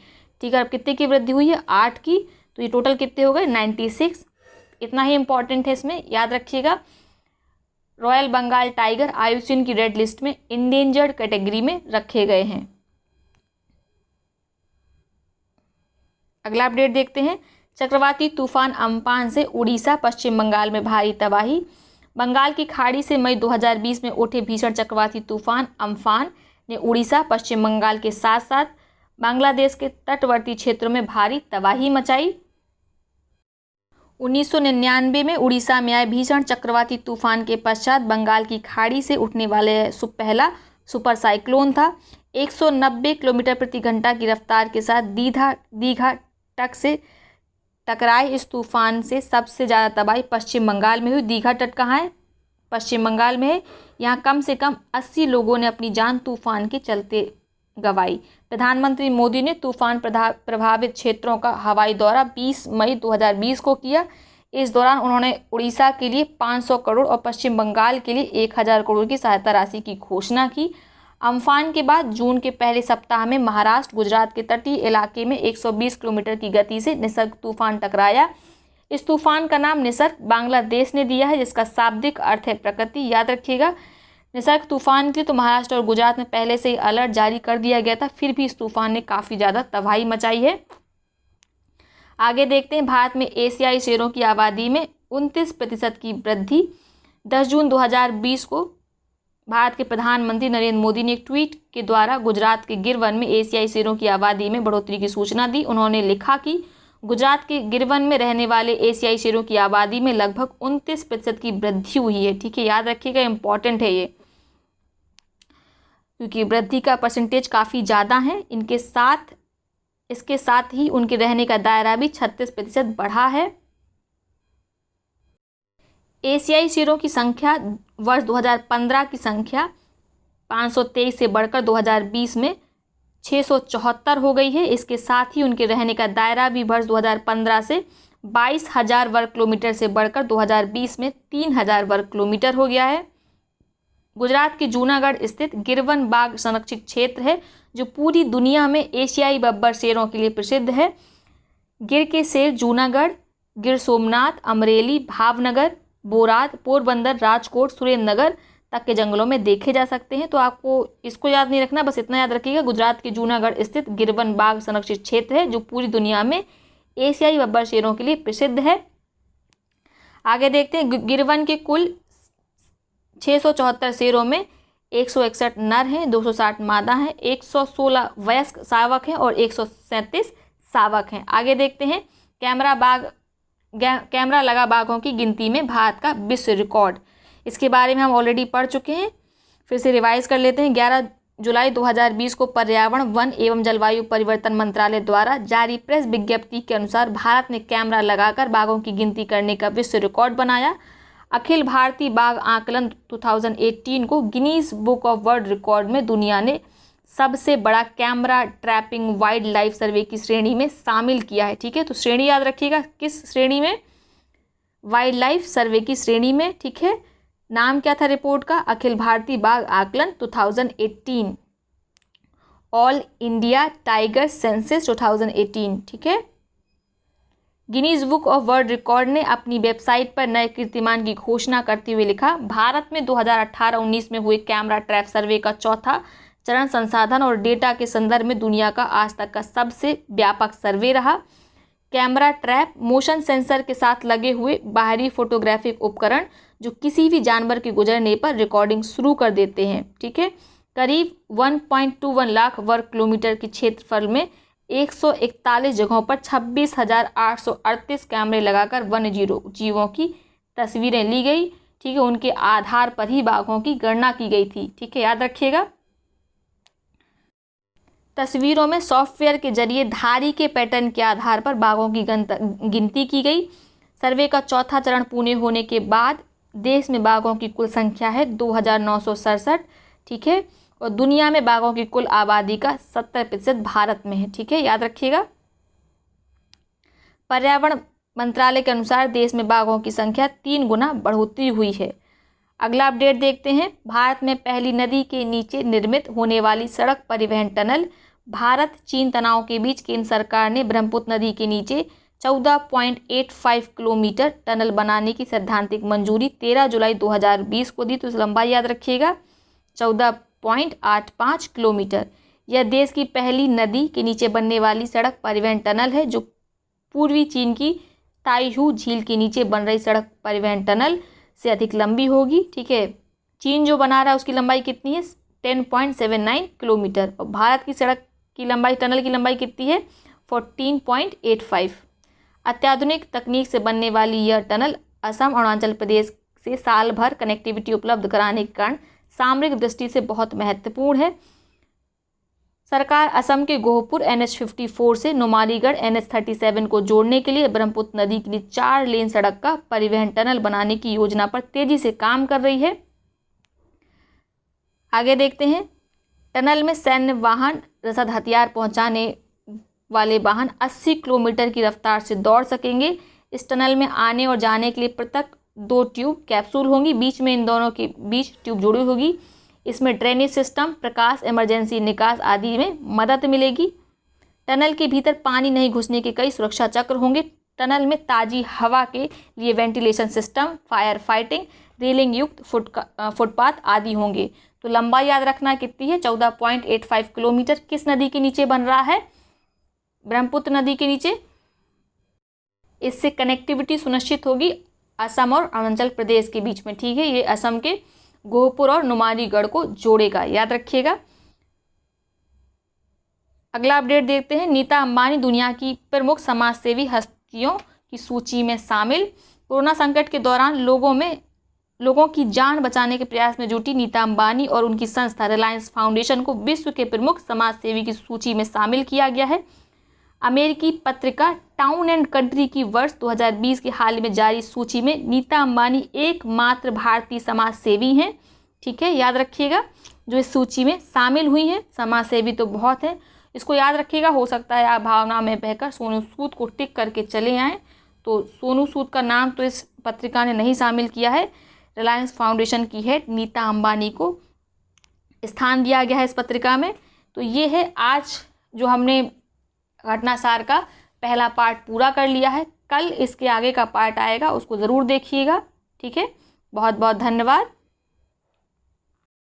ठीक है, अब कितने की वृद्धि हुई है? 8 की। तो ये टोटल कितने हो गए? 96। इतना ही इंपॉर्टेंट है, इसमें याद रखिएगा। रॉयल बंगाल टाइगर आईयूसीएन की रेड लिस्ट में इंडेंजर्ड कैटेगरी में रखे गए हैं। अगला अपडेट देखते हैं। चक्रवाती तूफान अम्फान से उड़ीसा पश्चिम बंगाल में भारी तबाही। बंगाल की खाड़ी से मई 2020 में उठे भीषण चक्रवाती तूफान अम्फान ने उड़ीसा पश्चिम बंगाल के साथ साथ बांग्लादेश के तटवर्ती क्षेत्रों में भारी तबाही मचाई। 1999 में उड़ीसा में आए भीषण चक्रवाती तूफान के पश्चात बंगाल की खाड़ी से उठने वाले पहला सुपर साइक्लोन था। 190 किलोमीटर प्रति घंटा की रफ्तार के साथ दीघा तट से टकराए इस तूफान से सबसे ज़्यादा तबाही पश्चिम बंगाल में हुई। दीघा तट कहाँ है? पश्चिम बंगाल में है। यहाँ कम से कम 80 लोगों ने अपनी जान तूफान के चलते गंवाई। प्रधानमंत्री मोदी ने तूफान प्रभावित क्षेत्रों का हवाई दौरा 20 मई 2020 को किया। इस दौरान उन्होंने उड़ीसा के लिए 500 करोड़ और पश्चिम बंगाल के लिए 1000 करोड़ की सहायता राशि की घोषणा की। अम्फान के बाद जून के पहले सप्ताह में महाराष्ट्र गुजरात के तटीय इलाके में 120 किलोमीटर की गति से निसर्ग तूफान टकराया। इस तूफान का नाम निसर्ग बांग्लादेश ने दिया है, जिसका शाब्दिक अर्थ है प्रकृति। याद रखिएगा, निसर्ग तूफान के लिए तो महाराष्ट्र और गुजरात में पहले से ही अलर्ट जारी कर दिया गया था, फिर भी इस तूफान ने काफ़ी ज़्यादा तबाही मचाई है। आगे देखते हैं। भारत में एशियाई शेरों की आबादी में 29% की वृद्धि। 10 जून 2020 को भारत के प्रधानमंत्री नरेंद्र मोदी ने एक ट्वीट के द्वारा गुजरात के गिर वन में एशियाई शेरों की आबादी में बढ़ोतरी की सूचना दी। उन्होंने लिखा कि गुजरात के गिर वन में रहने वाले एशियाई शेरों की आबादी में लगभग 29% की वृद्धि हुई है। ठीक है, याद रखिएगा, इंपॉर्टेंट है ये, क्योंकि वृद्धि का परसेंटेज काफ़ी ज़्यादा है। इसके साथ ही उनके रहने का दायरा भी 36% बढ़ा है। एशियाई शेरों की संख्या वर्ष 2015 की संख्या 523 से बढ़कर 2020 में 674 हो गई है। इसके साथ ही उनके रहने का दायरा भी वर्ष 2015 से 22,000 वर्ग किलोमीटर से बढ़कर 2020 में 3,000 वर्ग किलोमीटर हो गया है। गुजरात के जूनागढ़ स्थित गिरवन बाघ संरक्षित क्षेत्र है जो पूरी दुनिया में एशियाई बब्बर शेरों के लिए प्रसिद्ध है। गिर के शेर जूनागढ़, गिर सोमनाथ, अमरेली, भावनगर, बोराद, पोरबंदर, राजकोट, सुरेंद्रनगर तक के जंगलों में देखे जा सकते हैं। तो आपको इसको याद नहीं रखना, बस इतना याद रखिएगा, गुजरात के जूनागढ़ स्थित गिरवन बाघ संरक्षित क्षेत्र है जो पूरी दुनिया में एशियाई बब्बर शेरों के लिए प्रसिद्ध है। आगे देखते हैं, गिरवन के कुल 674 शेरों में 161 नर हैं, 260 मादा हैं, 116 वयस्क शावक हैं और 137 शावक हैं। आगे देखते हैं, कैमरा लगा बाघों की गिनती में भारत का विश्व रिकॉर्ड। इसके बारे में हम ऑलरेडी पढ़ चुके हैं, फिर से रिवाइज कर लेते हैं। 11 जुलाई 2020 को पर्यावरण, वन एवं जलवायु परिवर्तन मंत्रालय द्वारा जारी प्रेस विज्ञप्ति के अनुसार भारत ने कैमरा लगाकर बाघों की गिनती करने का विश्व रिकॉर्ड बनाया। अखिल भारतीय बाघ आकलन 2018 को Guinness book of world record में दुनिया ने सबसे बड़ा कैमरा ट्रैपिंग वाइल्ड लाइफ सर्वे की श्रेणी में शामिल किया है। ठीक है, तो श्रेणी याद रखिएगा, किस श्रेणी में? वाइल्ड लाइफ सर्वे की श्रेणी में। ठीक है, नाम क्या था रिपोर्ट का? अखिल भारतीय बाघ आकलन 2018, ऑल इंडिया टाइगर सेंसस 2018। ठीक है, Guinness book of world record ने अपनी वेबसाइट पर नए कीर्तिमान की घोषणा करते हुए लिखा, भारत में 2018-19 में हुए कैमरा ट्रैप सर्वे का चौथा चरण संसाधन और डेटा के संदर्भ में दुनिया का आज तक का सबसे व्यापक सर्वे रहा। कैमरा ट्रैप मोशन सेंसर के साथ लगे हुए बाहरी फोटोग्राफिक उपकरण जो किसी भी जानवर के गुजरने पर रिकॉर्डिंग शुरू कर देते हैं। ठीक है, करीब 1.21 लाख वर्ग किलोमीटर के क्षेत्रफल में 141 जगहों पर 26,838 कैमरे लगाकर वन्य जीवों की तस्वीरें ली गई। ठीक है, उनके आधार पर ही बाघों की गणना की गई थी। ठीक है, याद रखिएगा। तस्वीरों में सॉफ्टवेयर के जरिए धारी के पैटर्न के आधार पर बाघों की गिनती की गई। सर्वे का चौथा चरण पूर्ण होने के बाद देश में बाघों की कुल संख्या है 2,967। ठीक है, और दुनिया में बाघों की कुल आबादी का 70% भारत में है। ठीक है, याद रखिएगा। पर्यावरण मंत्रालय के अनुसार देश में बाघों की संख्या 3 गुना बढ़ोतरी हुई है। अगला अपडेट देखते हैं, भारत में पहली नदी के नीचे निर्मित होने वाली सड़क परिवहन टनल। भारत चीन तनाव के बीच केंद्र सरकार ने ब्रह्मपुत्र नदी के नीचे 14.85 किलोमीटर टनल बनाने की सैद्धांतिक मंजूरी 13 जुलाई 2020 को दी। तो इस लंबाई याद रखिएगा, 14.85 किलोमीटर। यह देश की पहली नदी के नीचे बनने वाली सड़क परिवहन टनल है जो पूर्वी चीन की ताइहू झील के नीचे बन रही सड़क परिवहन टनल से अधिक लंबी होगी। ठीक है, चीन जो बना रहा है उसकी लंबाई कितनी है? 10.79 किलोमीटर। और भारत की सड़क की लंबाई, टनल की लंबाई कितनी है? 14.85। अत्याधुनिक तकनीक से बनने वाली यह टनल असम और अरुणाचल प्रदेश से साल भर कनेक्टिविटी उपलब्ध कराने के कारण सामरिक दृष्टि से बहुत महत्वपूर्ण है। सरकार असम के गोहपुर NH54 से नुमालीगढ़ NH37 को जोड़ने के लिए ब्रह्मपुत्र नदी के लिए 4 लेन सड़क का परिवहन टनल बनाने की योजना पर तेजी से काम कर रही है। आगे देखते हैं, टनल में सैन्य वाहन, रसद, हथियार पहुंचाने वाले वाहन 80 किलोमीटर की रफ्तार से दौड़ सकेंगे। इस टनल में आने और जाने के लिए पृथक 2 ट्यूब कैप्सूल होंगी, बीच में इन दोनों के बीच ट्यूब जुड़ी होगी। इसमें ड्रेनेज सिस्टम, प्रकाश, इमरजेंसी निकास आदि में मदद मिलेगी। टनल के भीतर पानी नहीं घुसने के कई सुरक्षा चक्र होंगे। टनल में ताज़ी हवा के लिए ventilation system, fire fighting, railing युक्त फुटपाथ आदि होंगे। तो लंबाई याद रखना कितनी है? 14.85 किलोमीटर। किस नदी के नीचे बन रहा है? ब्रह्मपुत्र नदी के नीचे। इससे कनेक्टिविटी सुनिश्चित होगी असम और अरुणाचल प्रदेश के बीच में। ठीक है, ये असम के गोहपुर और नुमालीगढ़ को जोड़ेगा, याद रखिएगा। अगला अपडेट देखते हैं, नीता अंबानी दुनिया की प्रमुख समाजसेवी हस्तियों की सूची में शामिल। कोरोना संकट के दौरान लोगों की जान बचाने के प्रयास में जुटी नीता अंबानी और उनकी संस्था रिलायंस फाउंडेशन को विश्व के प्रमुख समाजसेवी की सूची में शामिल किया गया है। अमेरिकी पत्रिका टाउन एंड कंट्री की वर्ष 2020 की हाल में जारी सूची में नीता अंबानी एकमात्र भारतीय समाज सेवी हैं। ठीक है, याद रखिएगा, जो इस सूची में शामिल हुई हैं। समाज सेवी तो बहुत हैं, इसको याद रखिएगा। हो सकता है आप भावना में बहकर सोनू सूद को टिक करके चले आएँ, तो सोनू सूद का नाम तो इस पत्रिका ने नहीं शामिल किया है। रिलायंस फाउंडेशन की हेड नीता अंबानी को स्थान दिया गया है इस पत्रिका में। तो ये है आज जो हमने घटनासार का पहला पार्ट पूरा कर लिया है। कल इसके आगे का पार्ट आएगा, उसको ज़रूर देखिएगा। ठीक है, बहुत बहुत धन्यवाद।